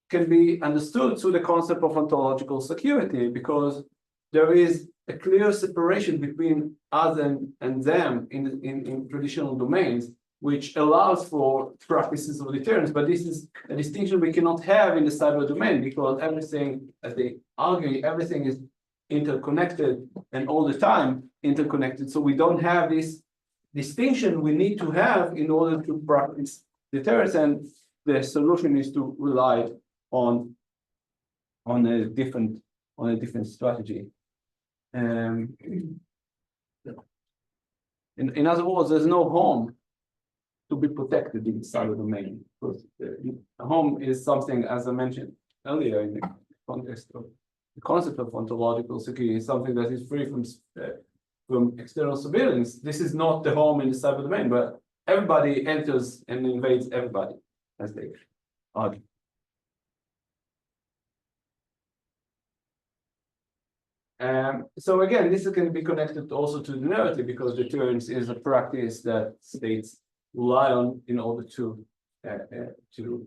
can be understood through the concept of ontological security, because there is a clear separation between us and them in traditional domains, which allows for practices of deterrence. But this is a distinction we cannot have in the cyber domain, because everything, as they argue, everything is interconnected and all the time interconnected. So we don't have this distinction we need to have in order to practice deterrence, and the solution is to rely on a different strategy. In other words, there's no home to be protected in the cyber domain, because a home is something, as I mentioned earlier, in the context of the concept of ontological security, is something that is free from external surveillance. This is not the home in the cyber domain, but everybody enters and invades everybody, as they argue. So again, this can be connected also to the narrative, because deterrence is a practice that states rely on in order to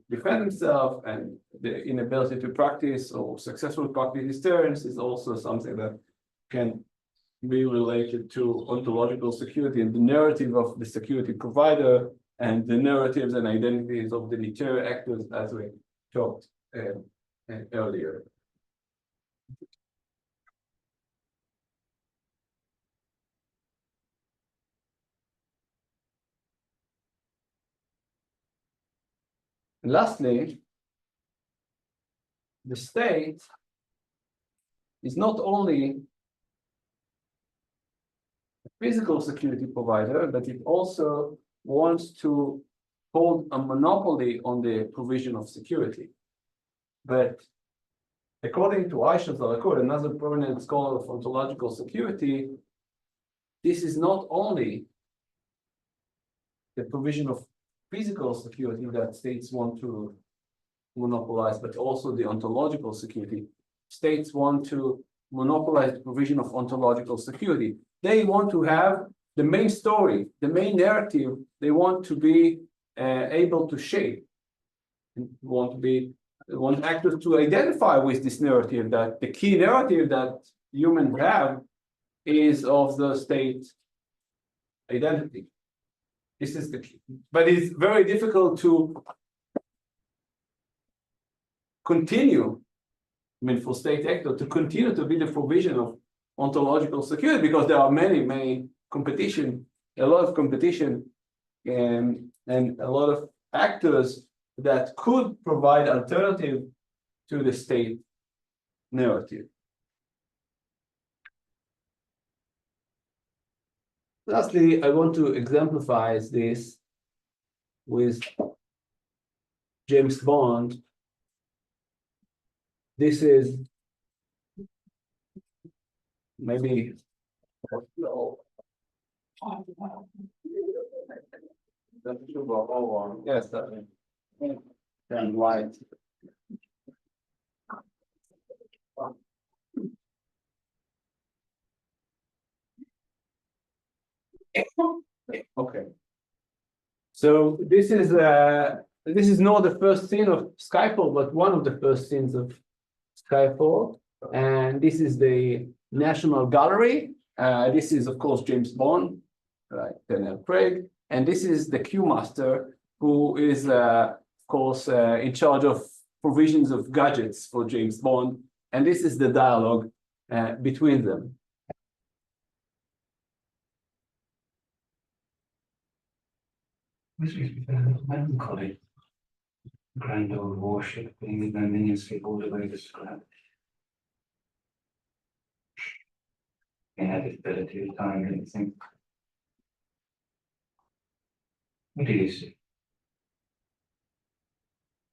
defend themselves, and the inability to practice or successful practice deterrence is also something that can be related to ontological security and the narrative of the security provider and the narratives and identities of the deterrent actors, as we talked earlier. And lastly, the state is not only a physical security provider, but it also wants to hold a monopoly on the provision of security. But according to Aisha Zalakor, another prominent scholar of ontological security, this is not only the provision of physical security that states want to monopolize, but also the ontological security. States want to monopolize the provision of ontological security. They want to have the main story, the main narrative, they want to be able to shape. Want actors to identify with this narrative, that the key narrative that humans have is of the state identity. This is the key. But it's very difficult to continue, I mean, for state actor to continue to be the provision of ontological security, because there are many competition, a lot of competition, and a lot of actors that could provide alternative to the state narrative. Lastly, I want to exemplify this with James Bond. This is maybe yes, and white. Okay. So this is not the first scene of Skyfall, but one of the first scenes of Skyfall. And this is the National Gallery. This is, of course, James Bond, right? Daniel Craig. And this is the Q Master, who is, of course, in charge of provisions of gadgets for James Bond. And this is the dialogue between them. Melancholy. Grand old warship being ignominiously hauled away to scrap. Inevitability of time, anything. What do you see?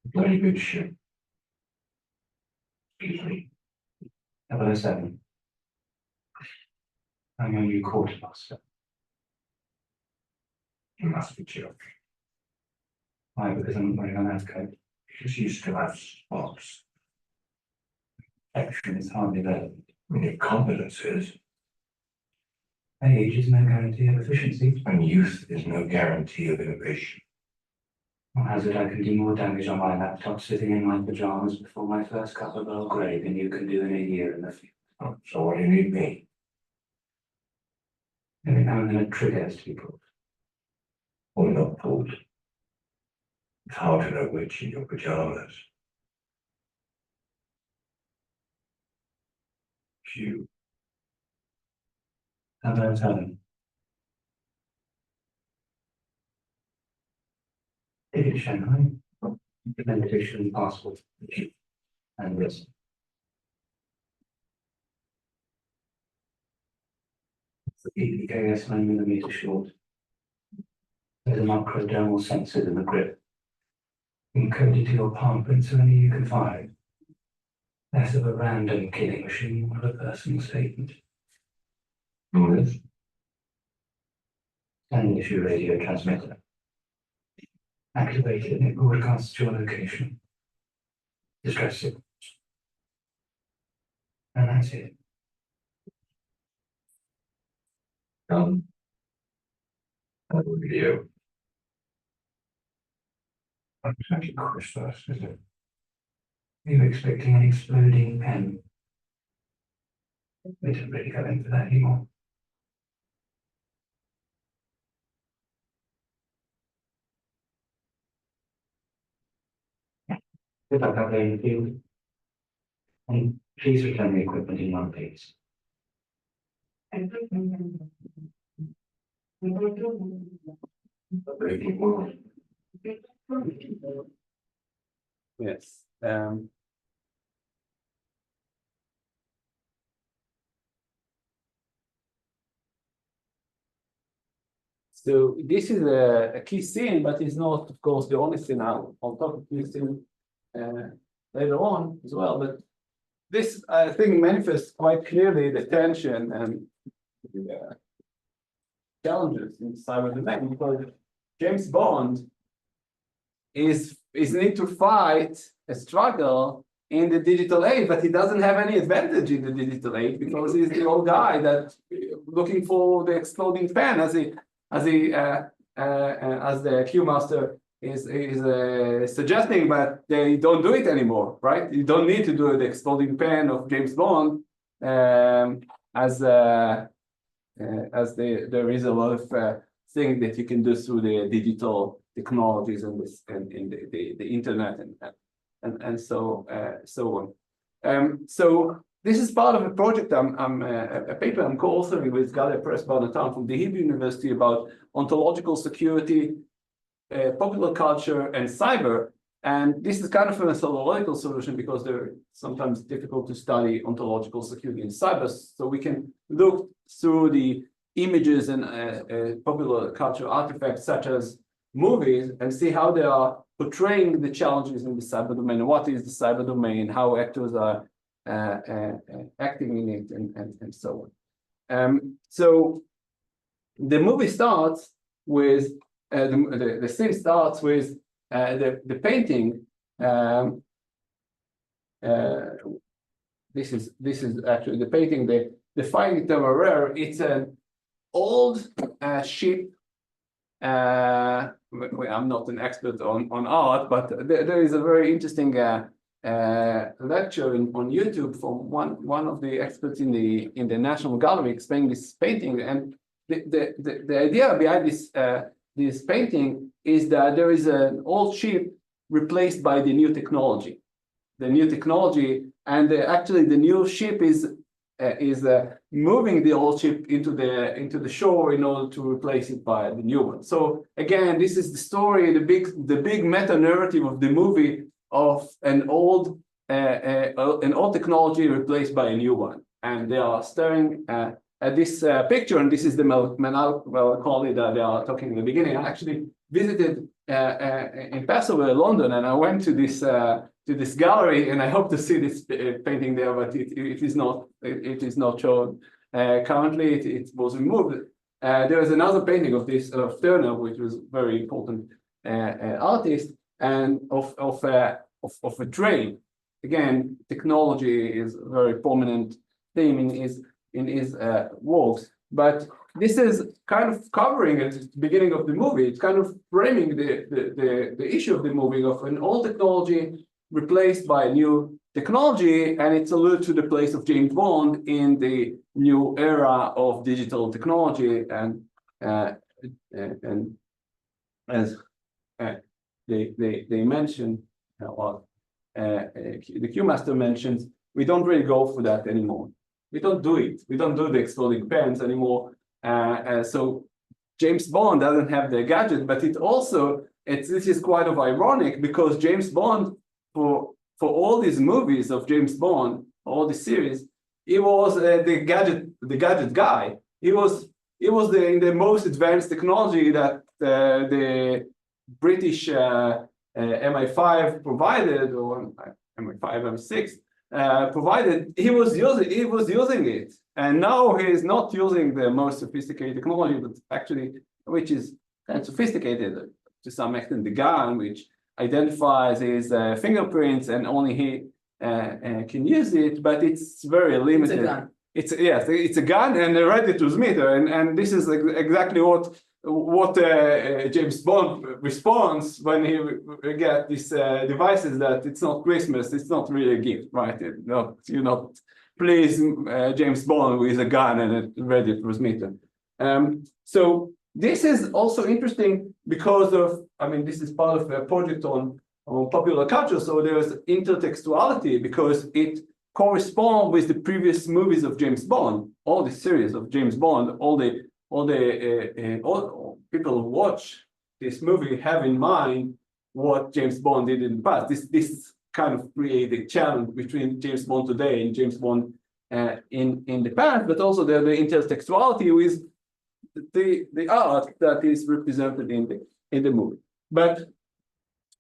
A very good ship. Easily. 007. I'm your new quartermaster. You must be joking. Why? Because I'm wearing an outcoat. Because you still have spots. Action is hardly relevant. Your competence is. Age is no guarantee of efficiency. And youth is no guarantee of innovation. I'll hazard I can do more damage on my laptop sitting in my pajamas before my first cup of Earl Grey than you can do in a year in the field. Oh, so what do you need me? Every now and then a trigger has to be pulled. Or not pulled. It's hard to know which in your pajamas. You. How about home? Ticket Shanghai, meditation passport, and this. The PPKS 9mm short. There's a microdermal sensor in the grip. Encoded to your palm print so only you can find. Less of a random killing machine, more of a personal statement. Yes. Standing issue radio transmitter. Activated and it broadcasts to your location. Distress signals. And that's it. Video. It's actually Christmas, is it? Are you expecting an exploding pen? We don't really go into that anymore. Good luck out there in the field. And please return the equipment in one piece. Yes. So this is a key scene, but it's not, of course, the only scene. I'll talk about this scene later on as well. But this, I think, manifests quite clearly the tension and the challenges in cyber domain, because James Bond is need to fight a struggle in the digital age, but he doesn't have any advantage in the digital age because he's the old guy that looking for the exploding pen, as the Q master is suggesting, but they don't do it anymore, right? You don't need to do the exploding pen of James Bond, as there is a lot of things that you can do through the digital technologies and the internet and so on. So this is part of a project. A paper I'm co-authoring with Galia Press Barnatown from the Hebrew University about ontological security, popular culture, and cyber. And this is kind of a methodological solution because they're sometimes difficult to study ontological security in cyber. So we can look through the images and popular culture artifacts such as movies and see how they are portraying the challenges in the cyber domain. What is the cyber domain? How actors are acting in it, and so on. So the movie starts with the scene starts with the painting. This is actually the painting. The Finding Temeraire. It's an old ship. I'm not an expert on art, but there is a very interesting lecture on YouTube from one of the experts in the National Gallery explaining this painting. And the idea behind this painting is that there is an old ship replaced by the new technology. The new technology, and actually the new ship is moving the old ship into the shore in order to replace it by the new one. So again, this is the story, the big meta narrative of the movie of an old technology replaced by a new one, and they are staring at this picture, and this is the melancholy that they are talking in the beginning. I actually visited in Passover, London, and I went to this gallery, and I hope to see this painting there, but it is not shown currently. It was removed. There is another painting of Turner, which was very important artist, and of a train. Again, technology is a very prominent theme in his works, but this is kind of covering at the beginning of the movie. It's kind of framing the issue of the movie of an old technology replaced by a new technology, and it's alluded to the place of James Bond in the new era of digital technology, and as they mentioned, the Q Master mentions, we don't really go for that anymore. We don't do it. We don't do the exploding pens anymore. So James Bond doesn't have the gadget, but this is quite of ironic because James Bond, for all these movies of James Bond, all the series, he was the gadget guy. He was in the most advanced technology that the British MI5 provided, or MI5, MI6 provided. He was using it, and now he is not using the most sophisticated technology, but actually, which is kind of sophisticated to some extent, the gun, which identifies his fingerprints, and only he can use it, but it's very limited. It's a gun. It's a gun and a ready transmitter, and this is exactly what James Bond responds when he get these devices, that it's not Christmas, it's not really a gift, right? You're not please James Bond with a gun and a radio transmitter. So this is also interesting because of, this is part of a project on popular culture. So there's intertextuality because it corresponds with the previous movies of James Bond, all the series of James Bond, all people who watch this movie have in mind what James Bond did in the past. This kind of created a challenge between James Bond today and James Bond in the past, but also the intertextuality with the art that is represented in the movie. But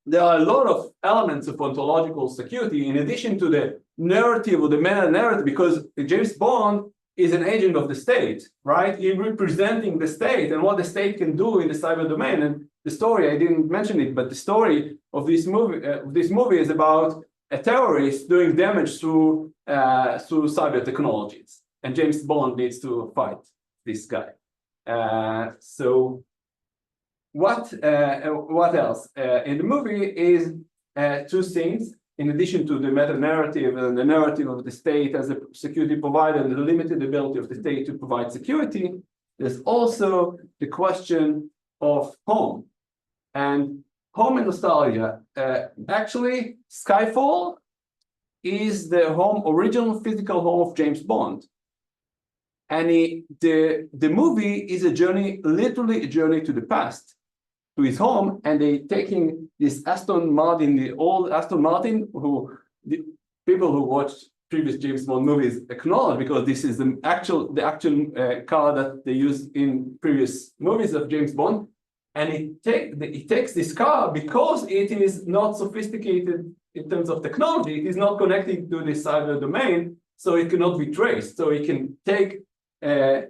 there are a lot of elements of ontological security in addition to the narrative or the meta narrative, because James Bond is an agent of the state, right? He's representing the state and what the state can do in the cyber domain. And the story, I didn't mention it, but the story of this movie is about a terrorist doing damage through cyber technologies, and James Bond needs to fight this guy. So what else in the movie is two things. In addition to the meta narrative and the narrative of the state as a security provider and the limited ability of the state to provide security, there's also the question of home and nostalgia. Actually, Skyfall is the original physical home of James Bond. And the movie is literally a journey to the past, to his home, and they taking this Aston Martin, the old Aston Martin, who the people who watched previous James Bond movies acknowledge, because this is the actual car that they used in previous movies of James Bond. And it takes this car because it is not sophisticated in terms of technology. It is not connected to the cyber domain, so it cannot be traced. So it can take the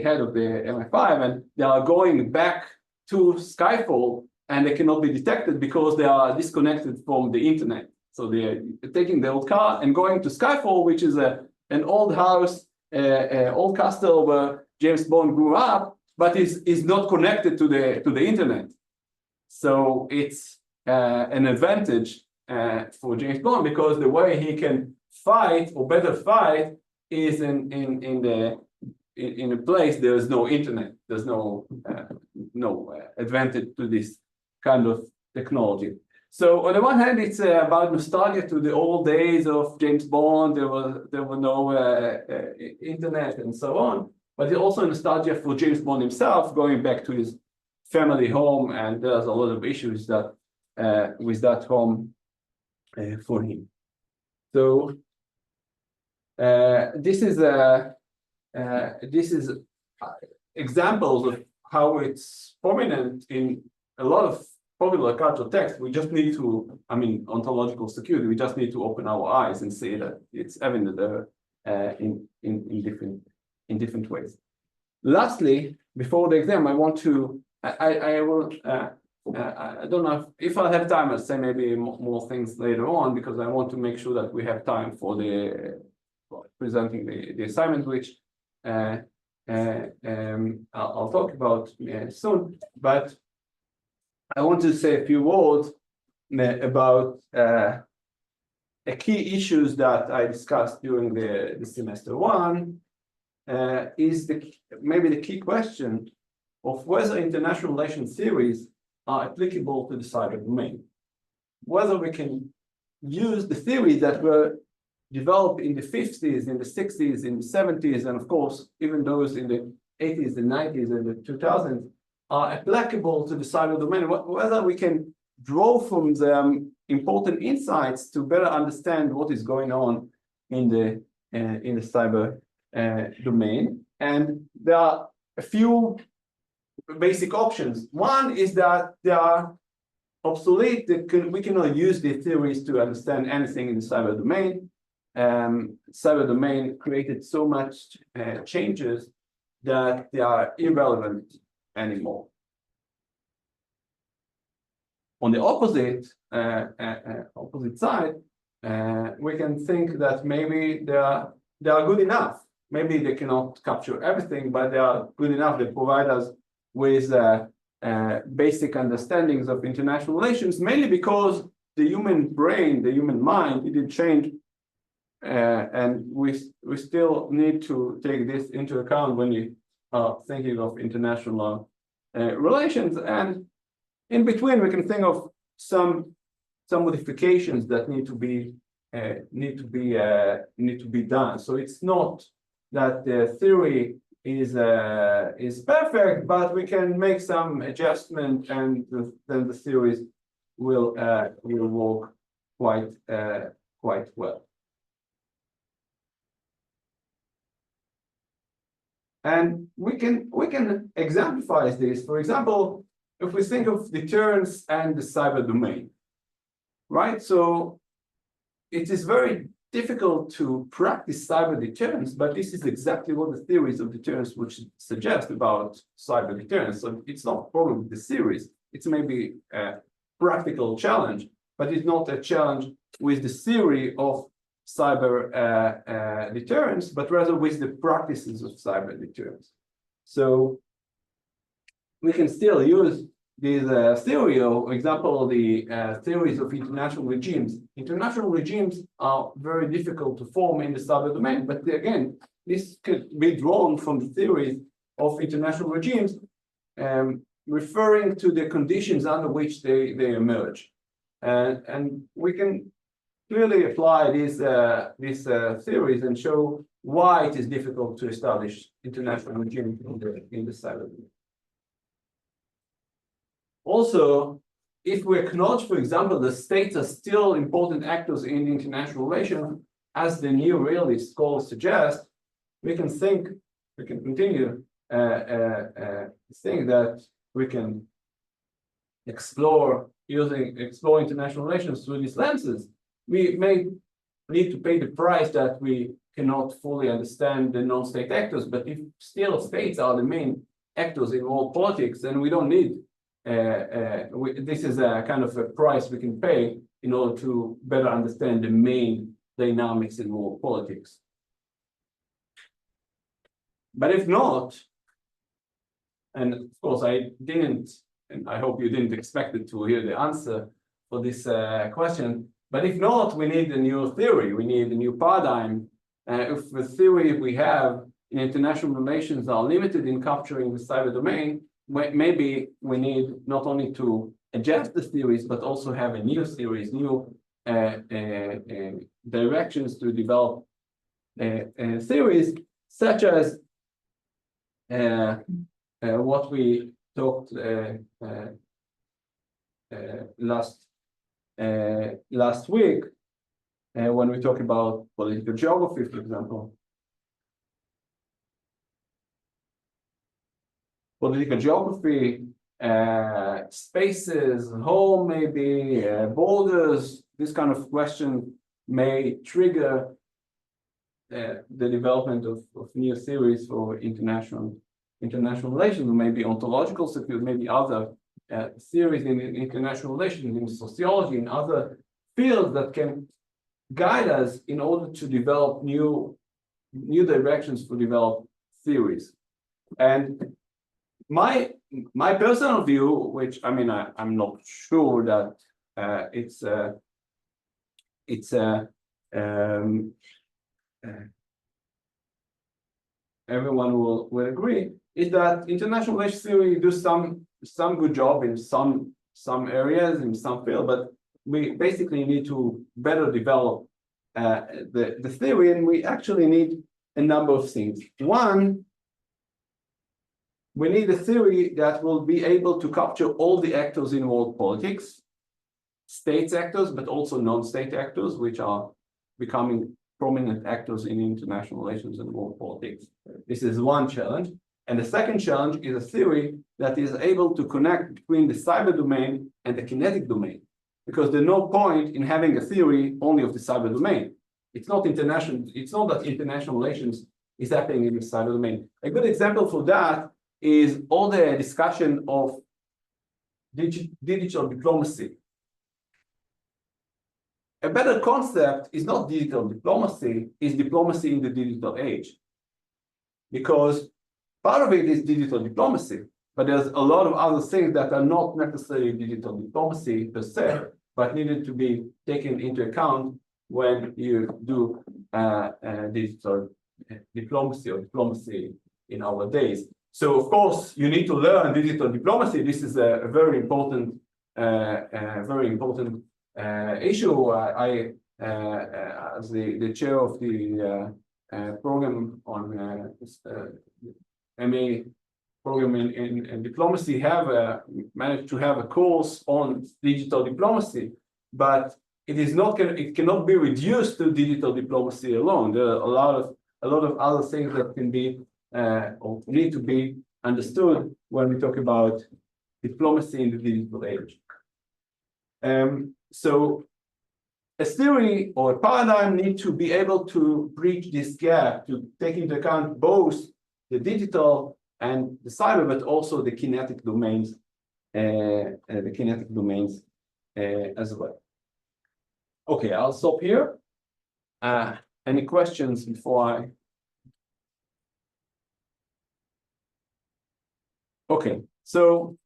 head of the MI5, and they are going back to Skyfall, and they cannot be detected because they are disconnected from the internet. So they're taking the old car and going to Skyfall, which is an old house, old castle where James Bond grew up, but is not connected to the internet. So it's an advantage for James Bond, because the way he can fight, or better fight, is in a place there is no internet. There's no advantage to this kind of technology. So on the one hand, it's about nostalgia to the old days of James Bond. There were no internet and so on. But it's also nostalgia for James Bond himself, going back to his family home, and there's a lot of issues that with that home for him. So this is examples of how it's prominent in a lot of popular cultural texts. We just need to, ontological security, we just need to open our eyes and see that it's evident there in different ways. Lastly, before the exam, I want to, I don't know if I have time. I'll say maybe more things later on, because I want to make sure that we have time for presenting the assignment, which I'll talk about soon. But I want to say a few words about a key issues that I discussed during the semester one. Is maybe the key question of whether international relations theories are applicable to the cyber domain. Whether we can use the theories that were developed in the 50s, in the 60s, in the 70s, and of course, even those in the 80s, the 90s, and the 2000s are applicable to the cyber domain. Whether we can draw from them important insights to better understand what is going on in the cyber domain. And there are a few basic options. One is that they are obsolete. We cannot use the theories to understand anything in the cyber domain. Cyber domain created so much changes that they are irrelevant anymore. On the opposite side, we can think that maybe they are good enough. Maybe they cannot capture everything, but they are good enough. They provide us with basic understandings of international relations, mainly because the human brain, the human mind, it didn't change. And we still need to take this into account when we are thinking of international relations. And in between, we can think of some modifications that need to be done. So it's not that the theory is perfect, but we can make some adjustment, and then the series will work quite well. And we can exemplify this. For example, if we think of deterrence and the cyber domain, right? So it is very difficult to practice cyber deterrence, but this is exactly what the theories of deterrence would suggest about cyber deterrence. So it's not a problem with the theories. It's maybe a practical challenge, but it's not a challenge with the theory of cyber deterrence, but rather with the practices of cyber deterrence. So we can still use this theory, for example, the theories of international regimes. International regimes are very difficult to form in the cyber domain, but again, this could be drawn from the theories of international regimes, referring to the conditions under which they emerge. And we can clearly apply these theories and show why it is difficult to establish international regimes in the cyber domain. Also, if we acknowledge, for example, the states are still important actors in international relations, as the new realist scholars suggest, we can continue think that we can explore international relations through these lenses. We may need to pay the price that we cannot fully understand the non-state actors, but if still states are the main actors in world politics, then we don't need this is a kind of a price we can pay in order to better understand the main dynamics in world politics. But if not, and of course I didn't, and I hope you didn't expect it to hear the answer for this question, but if not, we need a new theory, we need a new paradigm. If the theory we have in international relations are limited in capturing the cyber domain, maybe we need not only to adjust the theories, but also have a new series, new directions to develop theories, such as what we talked last week when we talk about political geography, for example. Political geography, spaces, home, maybe borders, this kind of question may trigger the development of new theories for international relations, or maybe ontological security, maybe other theories in international relations, in sociology, in other fields that can guide us in order to develop new directions for develop theories. And my personal view, which I mean, I'm not sure that everyone will agree, is that international relations theory do some good job in some areas, in some field, but we basically need to better develop the theory, and we actually need a number of things. One, we need a theory that will be able to capture all the actors in world politics, states actors, but also non-state actors, which are becoming prominent actors in international relations and world politics. This is one challenge. And the second challenge is a theory that is able to connect between the cyber domain and the kinetic domain, because there's no point in having a theory only of the cyber domain. It's not that international relations is happening in the cyber domain. A good example for that is all the discussion of digital diplomacy. A better concept is not digital diplomacy, is diplomacy in the digital age. Because part of it is digital diplomacy, but there's a lot of other things that are not necessarily digital diplomacy per se, but needed to be taken into account when you do digital diplomacy or diplomacy in our days. So of course, you need to learn digital diplomacy. This is a very important issue. I as the chair of the program on MA program in diplomacy have managed to have a course on digital diplomacy, but it cannot be reduced to digital diplomacy alone. There are a lot of other things that can be or need to be understood when we talk about diplomacy in the digital age. So a theory or a paradigm need to be able to bridge this gap, to take into account both the digital and the cyber, but also the kinetic domains, as well. Okay, I'll stop here. Any questions before I? Okay, so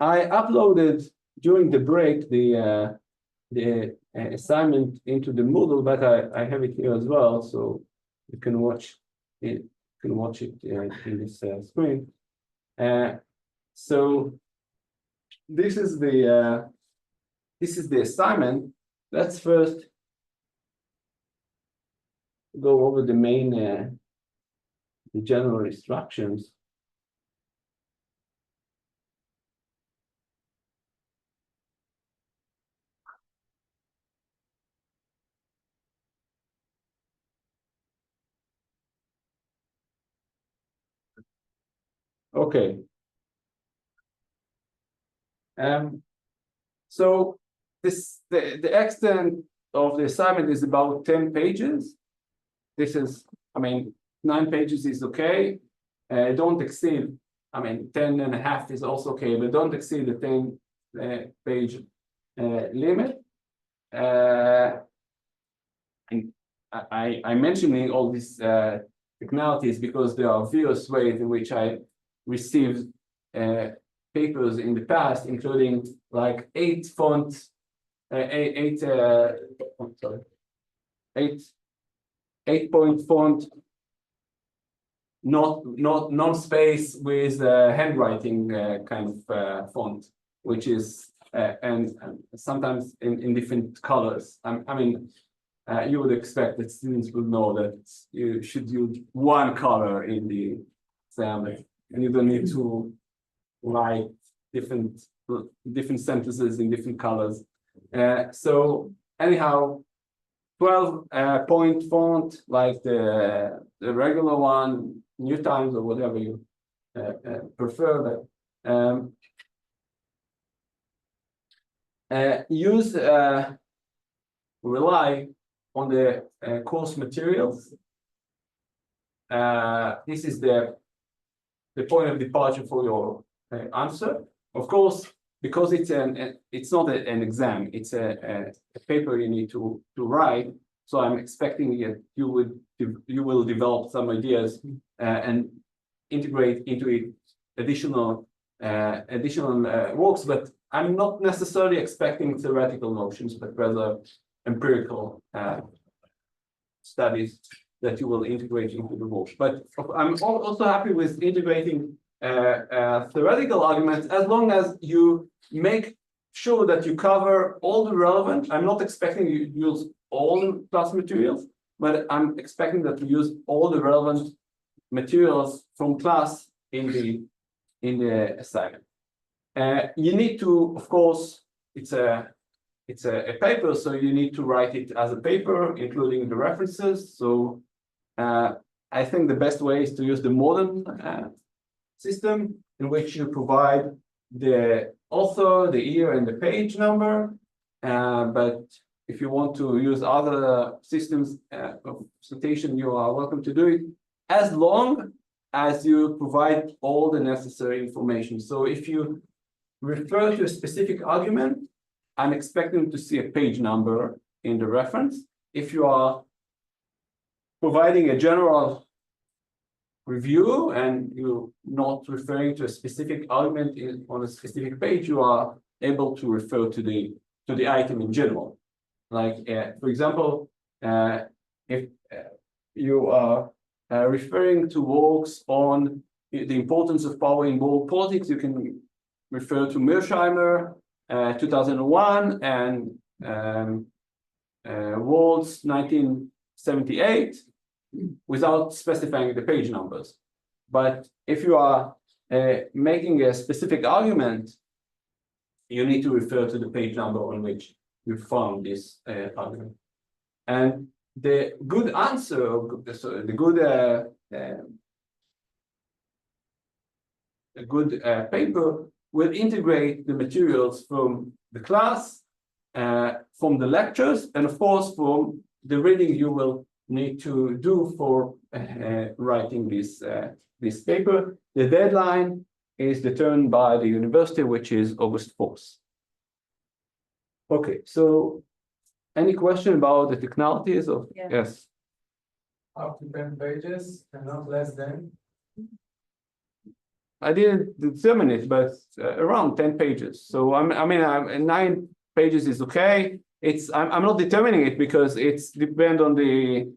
I uploaded during the break the assignment into the Moodle, but I have it here as well, so you can watch it. In this screen. So this is the assignment. Let's first go over the main the general instructions. Okay. So the extent of the assignment is about 10 pages. This is, 9 pages is okay. Don't exceed, 10 and a half is also okay, but don't exceed the 10 page limit. And I'm mentioning all these technicalities because there are various ways in which I received papers in the past, including like 8 point font, not non-space with handwriting kind of font, which is and sometimes in different colors. You would expect that students would know that you should use one color in the exam, and you don't need to write different sentences in different colors. So anyhow, 12 point font like the regular one, New Times or whatever you prefer. But rely on the course materials. This is the point of departure for your answer. Of course, because it's not an exam, it's a paper you need to write. So I'm expecting that you will develop some ideas and integrate into it additional works. But I'm not necessarily expecting theoretical notions, but rather empirical studies that you will integrate into the work. But I'm also happy with integrating theoretical arguments as long as you make sure that you cover all the relevant. I'm not expecting you to use all the class materials, but I'm expecting that you use all the relevant materials from class in the assignment. You need to, of course, it's a paper, so you need to write it as a paper, including the references. So I think the best way is to use the modern system, in which you provide the author, the year, and the page number. But if you want to use other systems of citation, you are welcome to do it, as long as you provide all the necessary information. So if you refer to a specific argument, I'm expecting to see a page number in the reference. If you are providing a general review and you're not referring to a specific argument on a specific page, you are able to refer to the item in general. Like, for example, if you are referring to works on the importance of power in world politics, you can refer to Mearsheimer, 2001, and Waltz, 1978, without specifying the page numbers. But if you are making a specific argument, you need to refer to the page number on which you found this argument. And the good answer, the good a good paper will integrate the materials from the class, from the lectures, and of course from the reading you will need to do for writing this paper. The deadline is determined by the university, which is August 4th. Okay, so any question about the technicalities of? Yeah. Yes. Up to 10 pages and not less than. I didn't determine it, but around 10 pages. So I mean, 9 pages is okay. I'm not determining it because it's depend on the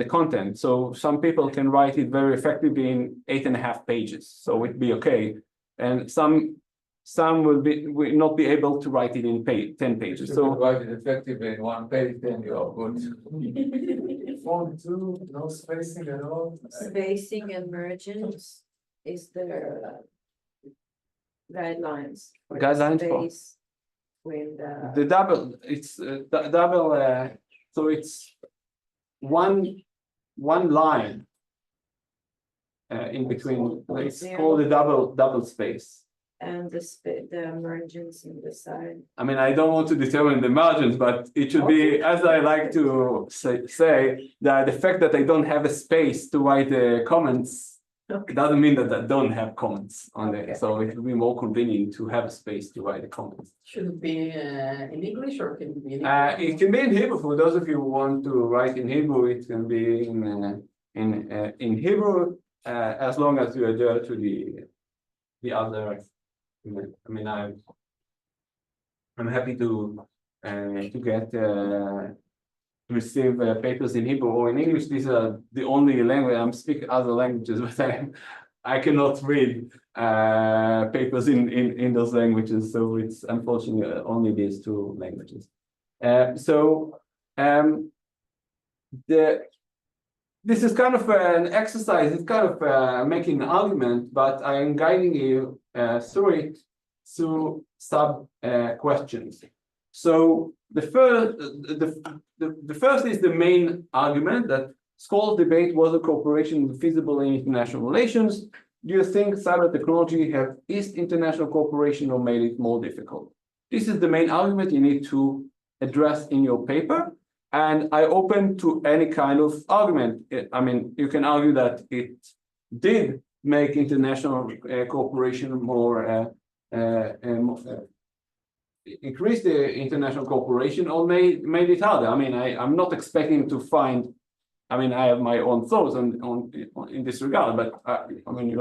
content. So some people can write it very effectively in 8.5 pages. So it'd be okay. And some will not be able to write it in 10 pages. If So you write it effectively in 1 page, then you are good. Font 2, no spacing at all. Spacing and margins is their guidelines. for the Guidelines for- space With the double, it's double. So it's one line in between. It's called a double space. and the margins in the side. I mean, I don't want to determine the margins, but it should be, as I like to say that the fact that I don't have a space to write the comments doesn't mean that I don't have comments on there. Okay. So it will be more convenient to have a space to write the comments. Should it be in English or can it be in It can be in Hebrew. For those of you who want to write in Hebrew, it can be in Hebrew as long as you adhere to the other. I mean, I'm happy to get receive papers in Hebrew or in English. These are the only language I'm speaking other languages, but I cannot read papers in those languages. So it's unfortunately only these 2 languages. This is kind of an exercise. It's kind of making an argument, but I am guiding you through it through sub questions. So the first is the main argument that scholars debate whether cooperation is feasible in international relations. Do you think cyber technology have eased international cooperation or made it more difficult? This is the main argument you need to address in your paper. And I open to any kind of argument. I mean, you can argue that it did make international cooperation more, increase the international cooperation or made it harder. I mean, I'm not expecting to find, I mean, I have my own thoughts in this regard, but I mean, you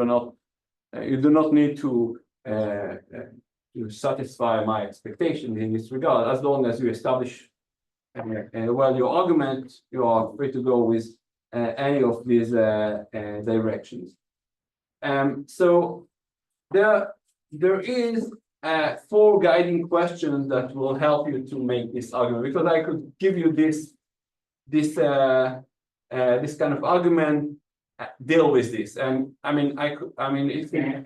do not need to satisfy my expectations in this regard, as long as you establish well your argument, you are free to go with any of these directions. So there is 4 guiding questions that will help you to make this argument, because I could give you this kind of argument, deal with this, and I mean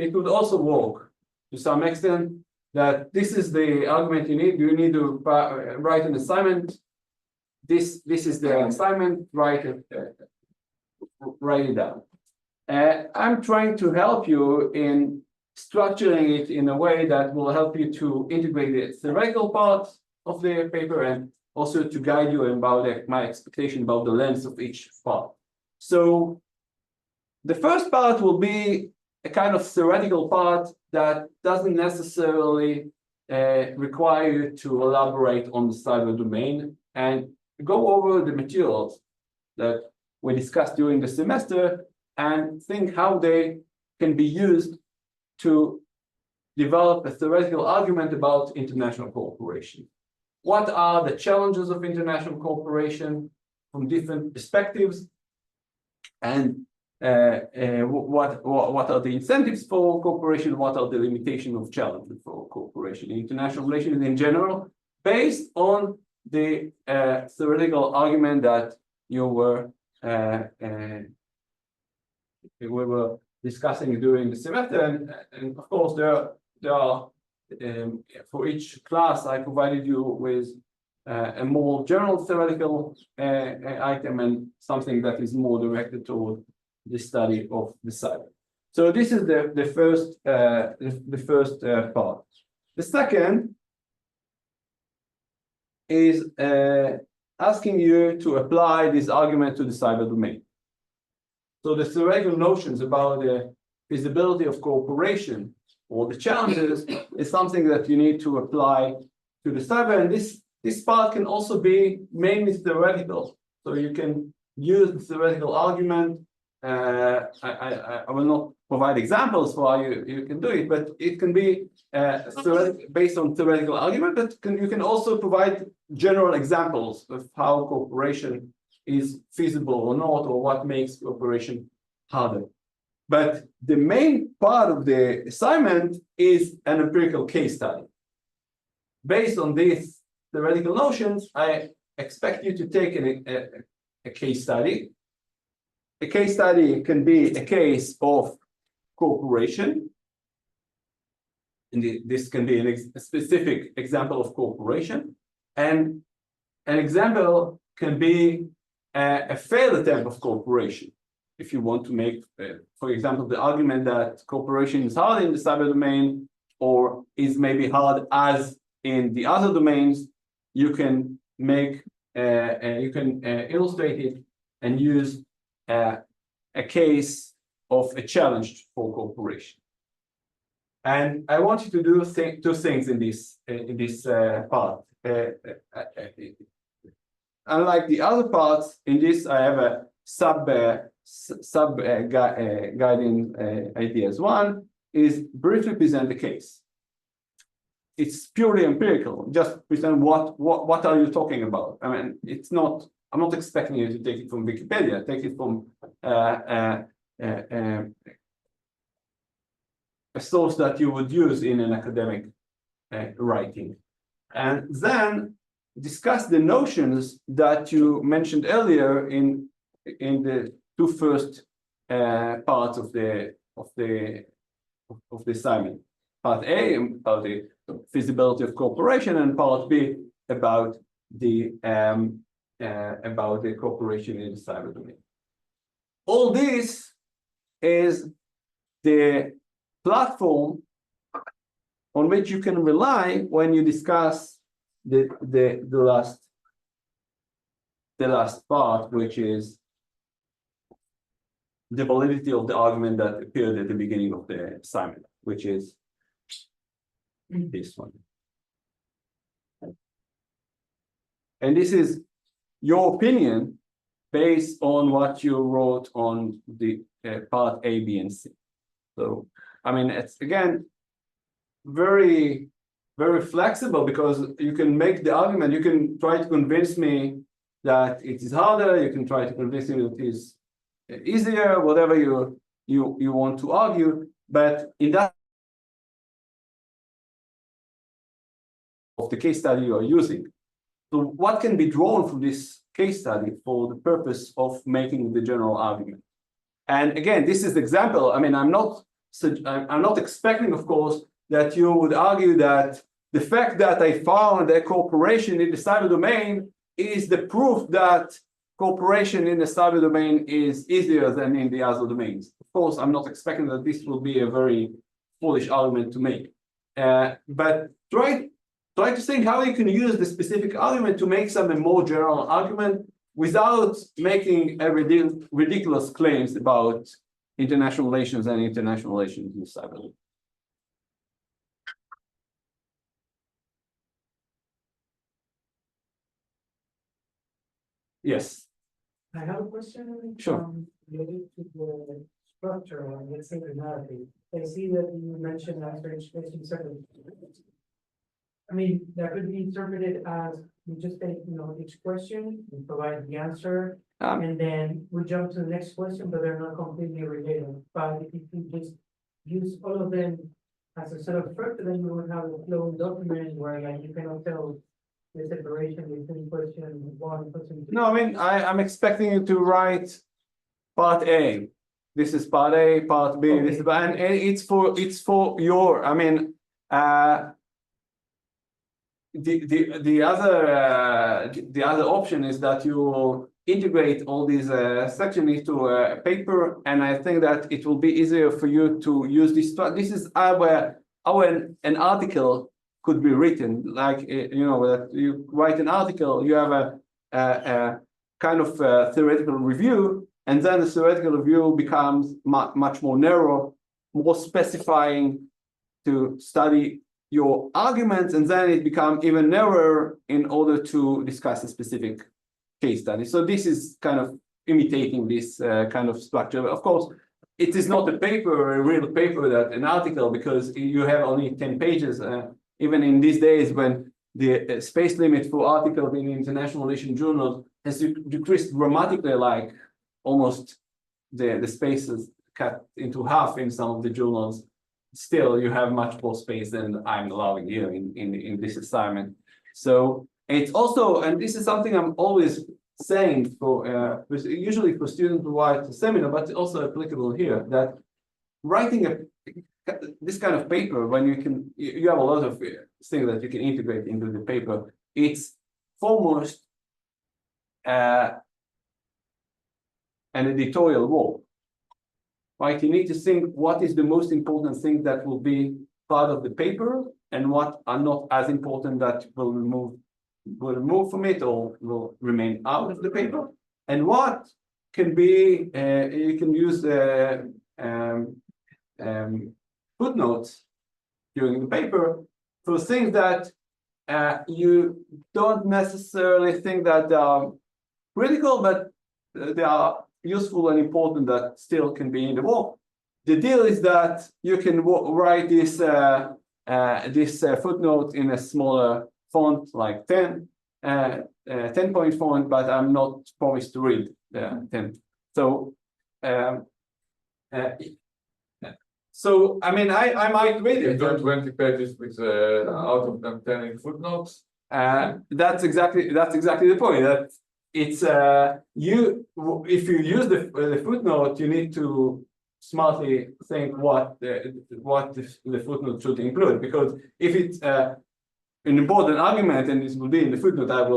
it could also work to some extent that this is the argument you need. You need to write an assignment. This is the assignment. Write it down. I'm trying to help you in structuring it in a way that will help you to integrate the theoretical part of the paper and also to guide you about my expectation about the length of each part. So the first part will be a kind of theoretical part that doesn't necessarily require you to elaborate on the cyber domain and go over the materials that we discussed during the semester and think how they can be used to develop a theoretical argument about international cooperation. What are the challenges of international cooperation from different perspectives, and what are the incentives for cooperation? What are the limitations of challenges for cooperation in international relations in general, based on the theoretical argument that you were we were discussing during the semester, and of course there are for each class I provided you with a more general theoretical item and something that is more directed toward the study of the cyber. So this is the first part. The second is asking you to apply this argument to the cyber domain. So the theoretical notions about the feasibility of cooperation or the challenges is something that you need to apply to the cyber, and this part can also be mainly theoretical. So you can use the theoretical argument. I will not provide examples for how you can do it, but it can be based on theoretical argument, but you can also provide general examples of how cooperation is feasible or not, or what makes cooperation harder. But the main part of the assignment is an empirical case study. Based on these theoretical notions, I expect you to take a case study. A case study can be a case of cooperation. And this can be a specific example of cooperation. And an example can be a failed attempt of cooperation. If you want to make, for example, the argument that cooperation is hard in the cyber domain, or is maybe hard as in the other domains, you can make, you can illustrate it and use a case of a challenge for cooperation. And I want you to do two things in this part. Unlike the other parts, in this I have a guiding ideas. One is briefly present the case. It's purely empirical. Just present what are you talking about. I mean, it's not. I'm not expecting you to take it from Wikipedia. Take it from a source that you would use in an academic writing, and then discuss the notions that you mentioned earlier in the two first parts of the assignment. Part A about the feasibility of cooperation, and part B about the cooperation in the cyber domain. All this is the platform on which you can rely when you discuss the last part, which is the validity of the argument that appeared at the beginning of the assignment, which is this one. And this is your opinion based on what you wrote on the part A, B, and C. So, I mean, it's again very, very flexible, because you can make the argument, you can try to convince me that it is harder, you can try to convince me that it is easier, whatever you want to argue, but in that of the case study you are using. So what can be drawn from this case study for the purpose of making the general argument? And again, this is the example. I mean, I'm not expecting, of course, that you would argue that the fact that I found a cooperation in the cyber domain is the proof that cooperation in the cyber domain is easier than in the other domains. Of course, I'm not expecting that this will be a very foolish argument to make. But try to think how you can use the specific argument to make some more general argument without making a ridiculous claims about international relations and international relations in cyber. Yes. I have a question. Sure. Related to the structure, or let's say the narrative. I see that you mentioned after each question separately. I mean, that could be interpreted as we just take, each question and provide the answer, and then we jump to the next question, but they're not completely related. But if you just use all of them as a sort of structure, then you would have a flowing document where you cannot tell the separation between question one and question two. No, I mean, I'm expecting you to write part A, this is part A, part B, this is, and it's for your, I mean, the other option is that you integrate all these sections into a paper, and I think that it will be easier for you to use this. This is how an article could be written. Like that you write an article, you have a kind of theoretical review, and then the theoretical review becomes much more narrow, more specifying to study your arguments, and then it becomes even narrower in order to discuss a specific case study. So this is kind of imitating this kind of structure. Of course, it is not a paper, a real paper, that an article, because you have only 10 pages. Even in these days when the space limit for articles in international relation journals has decreased dramatically, like almost the spaces cut into half in some of the journals, still you have much more space than I'm allowing here in this assignment. So it's also, and this is something I'm always saying for usually for students who write a seminar, but also applicable here, that writing this kind of paper, when you have a lot of things that you can integrate into the paper, it's foremost an editorial work. Right, you need to think what is the most important thing that will be part of the paper, and what are not as important that will remove from it or will remain out of the paper, and what can be you can use footnotes during the paper for things that you don't necessarily think that are critical, but they are useful and important, that still can be in the work. The deal is that you can write this footnote in a smaller font, like 10-point font, but I'm not promised to read 10. So so I mean, I might read it. 20 pages with out of them 10 in footnotes. That's exactly the point. That it's if you use the footnote, you need to smartly think what the footnote should include, because if it's an important argument and this will be in the footnote, I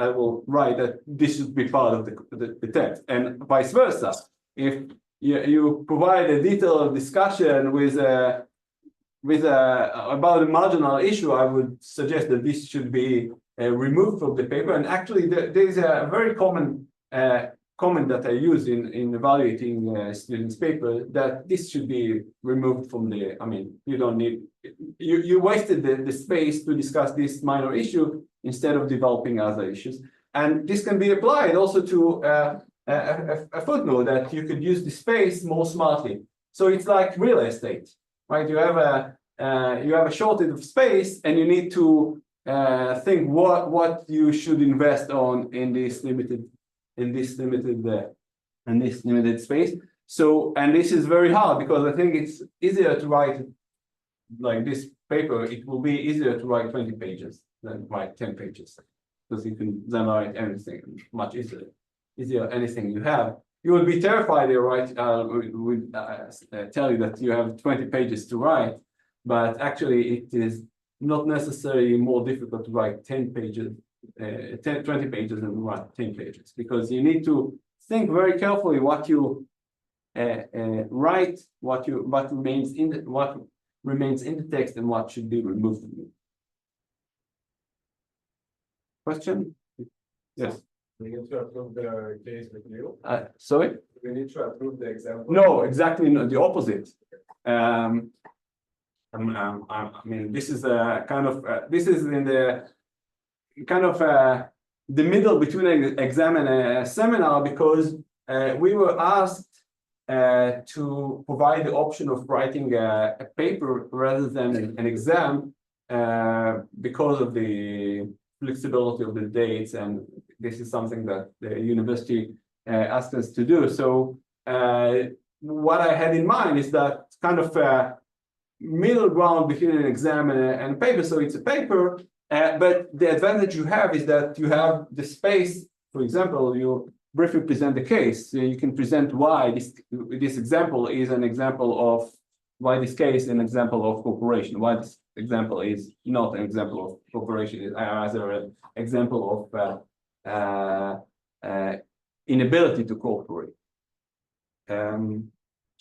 will write that this should be part of the text, and vice versa. If you provide a detailed discussion with about a marginal issue, I would suggest that this should be removed from the paper. And actually, there is a very common comment that I use in evaluating students' paper, that this should be removed from the. I mean, you don't need. You wasted the space to discuss this minor issue instead of developing other issues. And this can be applied also to a footnote, that you could use the space more smartly. So it's like real estate, right? You have a shortage of space, and you need to think what you should invest on in this limited space. So, and this is very hard, because I think it's easier to write like this paper. It will be easier to write 20 pages than write 10 pages, because you can then write anything much easier anything you have. You would be terrified, right? Would tell you that you have 20 pages to write, but actually it is not necessarily more difficult to write 10 pages, 20 pages than write 10 pages, because you need to think very carefully what you write, what remains in the text, and what should be removed from it. Question? Yes. We need to approve the case with you. Sorry? We need to approve the example. No, exactly the opposite. I mean, this is a kind of this is in the kind of the middle between an exam and a seminar, because we were asked to provide the option of writing a paper rather than an exam because of the flexibility of the dates, and this is something that the university asked us to do. So what I had in mind is that kind of middle ground between an exam and a paper. So it's a paper, but the advantage you have is that you have the space. For example, briefly present the case. So you can present why this example is an example of why this case is an example of cooperation, why this example is not an example of cooperation, is rather an example of inability to cooperate.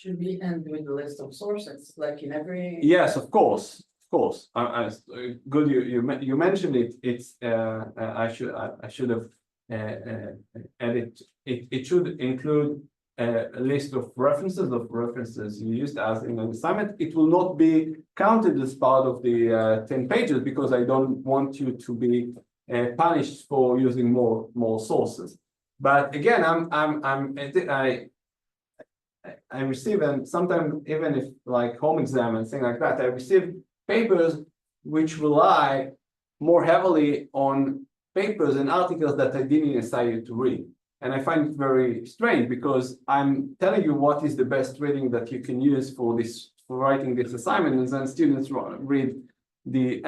Should we end with the list of sources, like in every? Yes, of course. Good, you mentioned it. It's I should have added. It should include a list of references you used as in an assignment. It will not be counted as part of the 10 pages because I don't want you to be punished for using more sources. But again, I receive, and sometimes even if like home exam and things like that, I receive papers which rely more heavily on papers and articles that I didn't assign you to read. And I find it very strange because I'm telling you what is the best reading that you can use for writing this assignment, and then students read the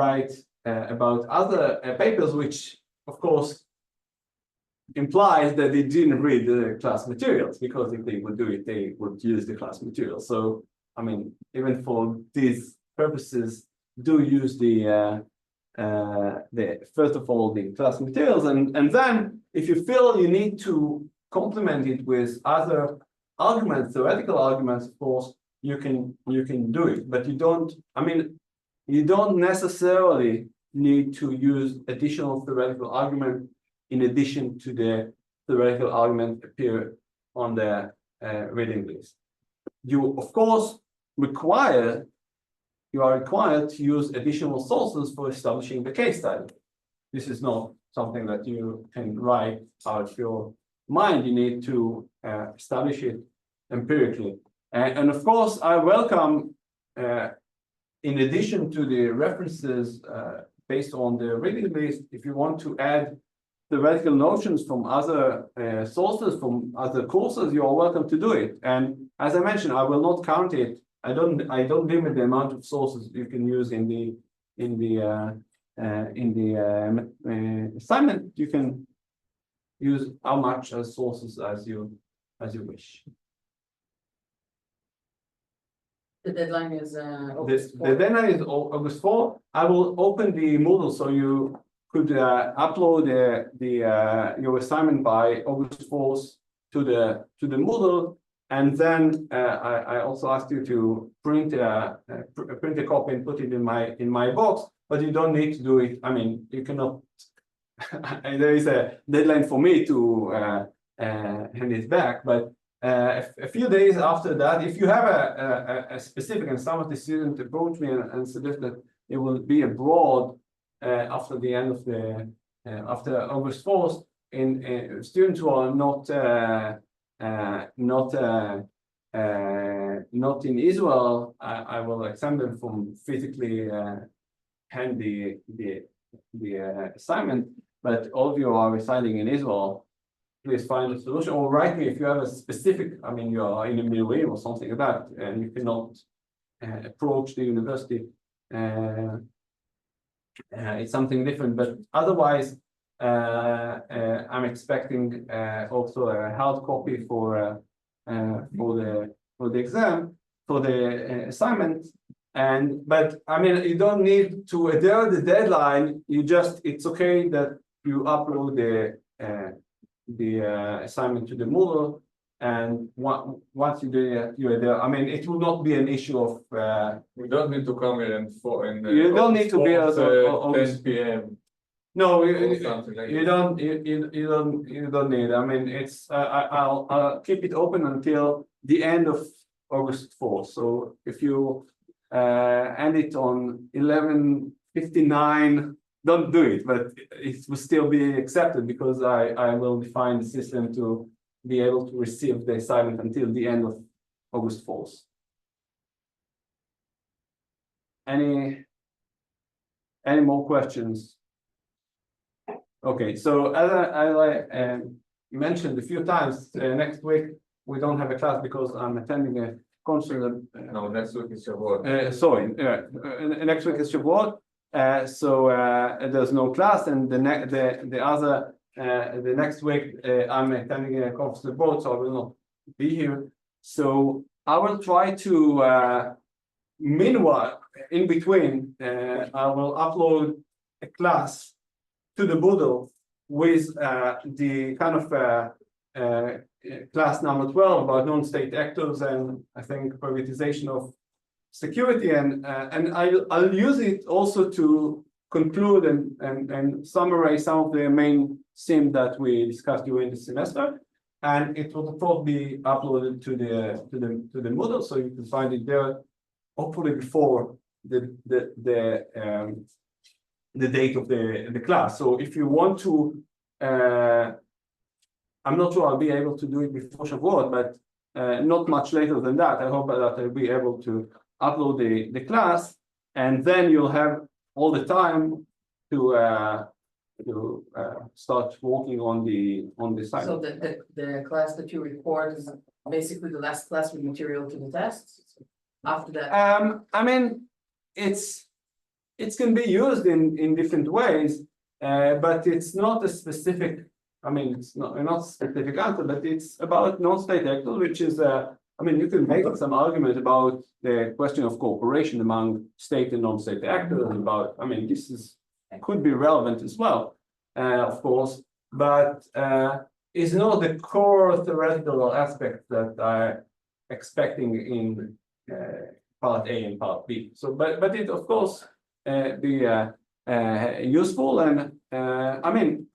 write about other papers, which of course implies that they didn't read the class materials, because if they would do it, they would use the class materials. So, I mean, even for these purposes, do use the first of all the class materials, and then if you feel you need to complement it with other arguments, theoretical arguments, of course, you can do it, but you don't. I mean, you don't necessarily need to use additional theoretical argument in addition to the theoretical argument appear on the reading list. You, of course, you are required to use additional sources for establishing the case study. This is not something that you can write out of your mind. You need to establish it empirically. And of course, I welcome, in addition to the references based on the reading list, if you want to add theoretical notions from other sources, from other courses, you are welcome to do it. And as I mentioned, I will not count it. I don't limit the amount of sources you can use in the assignment. You can use how much as sources as you wish. The deadline is August The deadline is August 4. I will open the Moodle so you could upload your assignment by August 4th to the Moodle, and then I also asked you to print a copy and put it in my box. But you don't need to do it. I mean, you cannot. There is a deadline for me to hand it back, but a few days after that, if you have a specific, and some of the students approach me and suggest that it will be abroad after the end of the after August 4th, in students who are not in Israel, I will exempt them from physically hand the assignment. But all of you are residing in Israel, please find a solution, or write me if you have a specific. I mean, you are in a Miluim or something like that, and you cannot approach the university. It's something different, but otherwise, I'm expecting also a hard copy for the exam, for the assignment. But I mean, you don't need to adhere the deadline. It's okay that you upload the assignment to the Moodle, and once you do it, you adhere. I mean, it will not be an issue of. We don't need to come here You don't need to be at 10 p.m. No, or something like you don't need. I mean, it's I'll keep it open until the end of August 4th. So if you end it on 11:59, don't do it, but it will still be accepted because I will define the system to be able to receive the assignment until the end of August 4th. Any more questions? Okay, so as I mentioned a few times, next week we don't have a class because I'm attending a conference. No, next week is Shavuot. Sorry, next week is Shavuot. There's no class, and the next week I'm attending a conference abroad, so I will not be here. So I will try to meanwhile, in between, I will upload a class to the Moodle with the kind of class number 12 about non-state actors and I think privatization of security, and I'll use it also to conclude and summarize some of the main themes that we discussed during the semester, and it will probably be uploaded to the Moodle, so you can find it there, hopefully before the date of the class. So if you want to, I'm not sure I'll be able to do it before Shavuot, but not much later than that. I hope that I'll be able to upload the class, and then you'll have all the time to start working on the site. So the class that you record is basically the last class with material to the test. After that, I mean, it can be used in different ways, but it's not a specific. I mean, it's not a specific answer, but it's about non-state actors, which is I mean, you can make some argument about the question of cooperation among state and non-state actors. About, I mean, this could be relevant as well, of course, but is not the core theoretical aspect that I'm expecting in part A and part B. So, but it of course be useful, and I mean,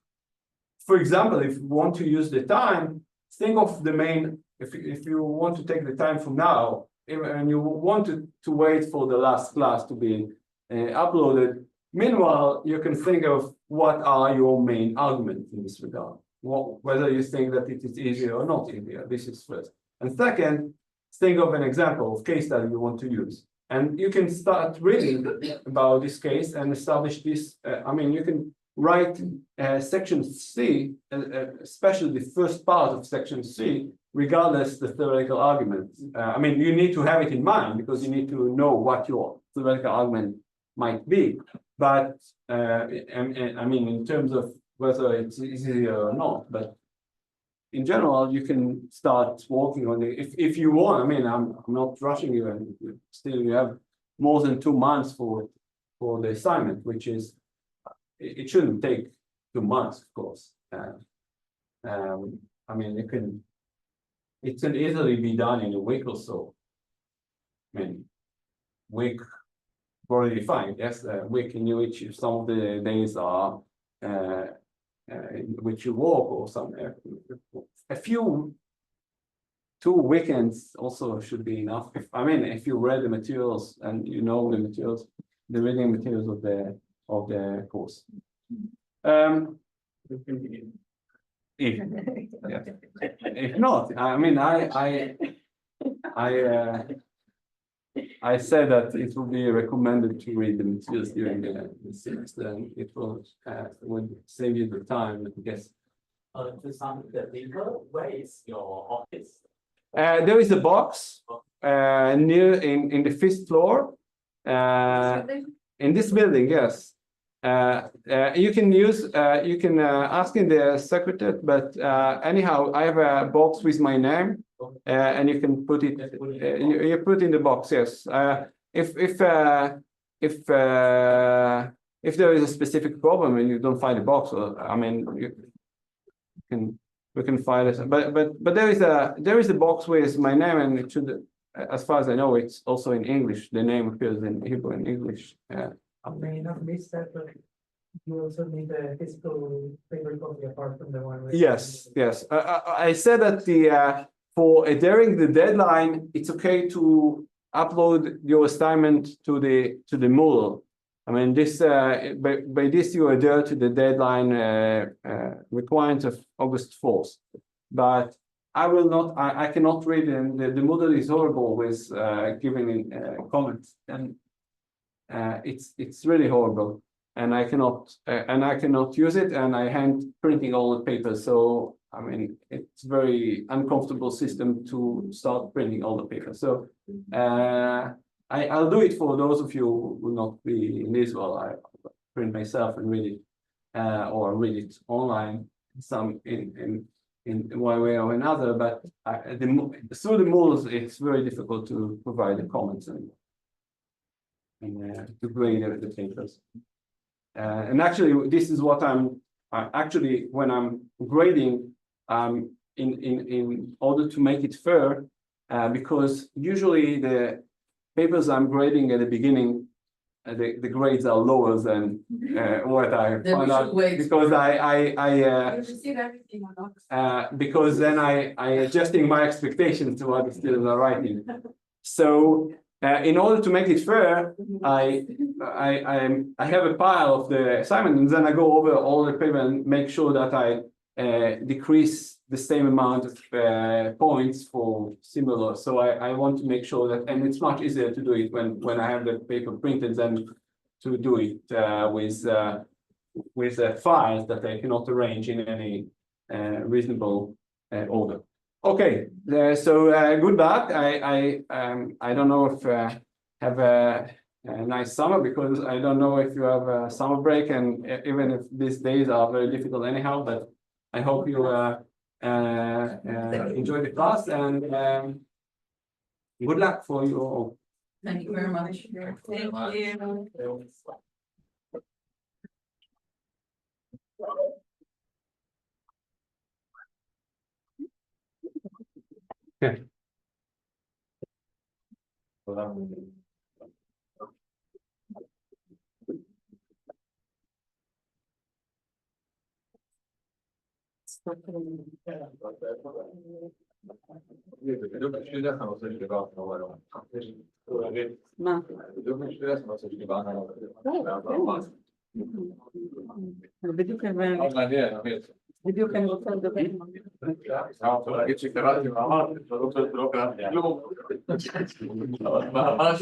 for example, if you want to use the time, think of the main. If you want to take the time from now, and you want to wait for the last class to be uploaded, meanwhile, you can think of what are your main arguments in this regard. Whether you think that it is easier or not easier. This is first. And second, think of an example of case study you want to use. And you can start reading about this case and establish this. I mean, you can write section C, especially the first part of section C, regardless the theoretical argument. I mean, you need to have it in mind because you need to know what your theoretical argument might be. But I mean, in terms of whether it's easier or not, but in general, you can start working on it if you want. I mean, I'm not rushing you, and still you have more than 2 months for the assignment, which is it shouldn't take 2 months, of course. I mean, it can easily be done in a week or so. I mean, week already defined, yes, a week in which some of the days are in which you work, or some a few 2 weekends also should be enough. If you read the materials and you know the materials, the reading materials of the course. If not, I mean, I said that it will be recommended to read the materials during the semester, and it will save you the time, I guess. To some the legal, where is your office? There is a box near in the 5th floor. In this building, yes. You can ask in the secretary, but anyhow, I have a box with my name, and you can put it. You put in the box, yes. If there is a specific problem and you don't find a box, I mean, we can find it. But there is a box with my name, and it should, as far as I know, it's also in English. The name appears in Hebrew and English. I may not miss that, but you also need a physical paper copy apart from the one. Yes. I said that during the deadline, it's okay to upload your assignment to the Moodle. I mean, this by this you adhere to the deadline requirements of August 4th. But I will not. I cannot read, and the Moodle is horrible with giving comments, and it's really horrible. And I cannot use it, and I hand printing all the papers. So I mean, it's very uncomfortable system to start printing all the papers. So I'll do it for those of you who will not be in Israel. I print myself and read it, or read it online, some in one way or another. But through the models, it's very difficult to provide the comments and to grade the papers. And actually, this is what I'm actually when I'm grading. In order to make it fair, because usually the papers I'm grading at the beginning, the grades are lower than what I Then we found out should wait. because because then I adjusting my expectations to what the students are writing. So in order to make it fair, I have a pile of the assignment, and then I go over all the paper and make sure that I decrease the same amount of points for similar. So I want to make sure that, and it's much easier to do it when I have the paper printed than to do it with files that I cannot arrange in any reasonable order. Okay, so good luck. I don't know if have a nice summer, because I don't know if you have a summer break, and even if these days are very difficult anyhow, but I hope you enjoy the class, and good luck for you all. Thank you very much. Thank you. Okay. בדיוק בשביל איך הנושא שדיברנו עליו היום. מה? בדיוק בשביל איך הנושא שדיברנו עליו. בדיוק מאוד מעניין, אמיץ. בדיוק אני רוצה לדבר. להגיד שקראתי מאמר, לא קראתי כלום. אבל מאמר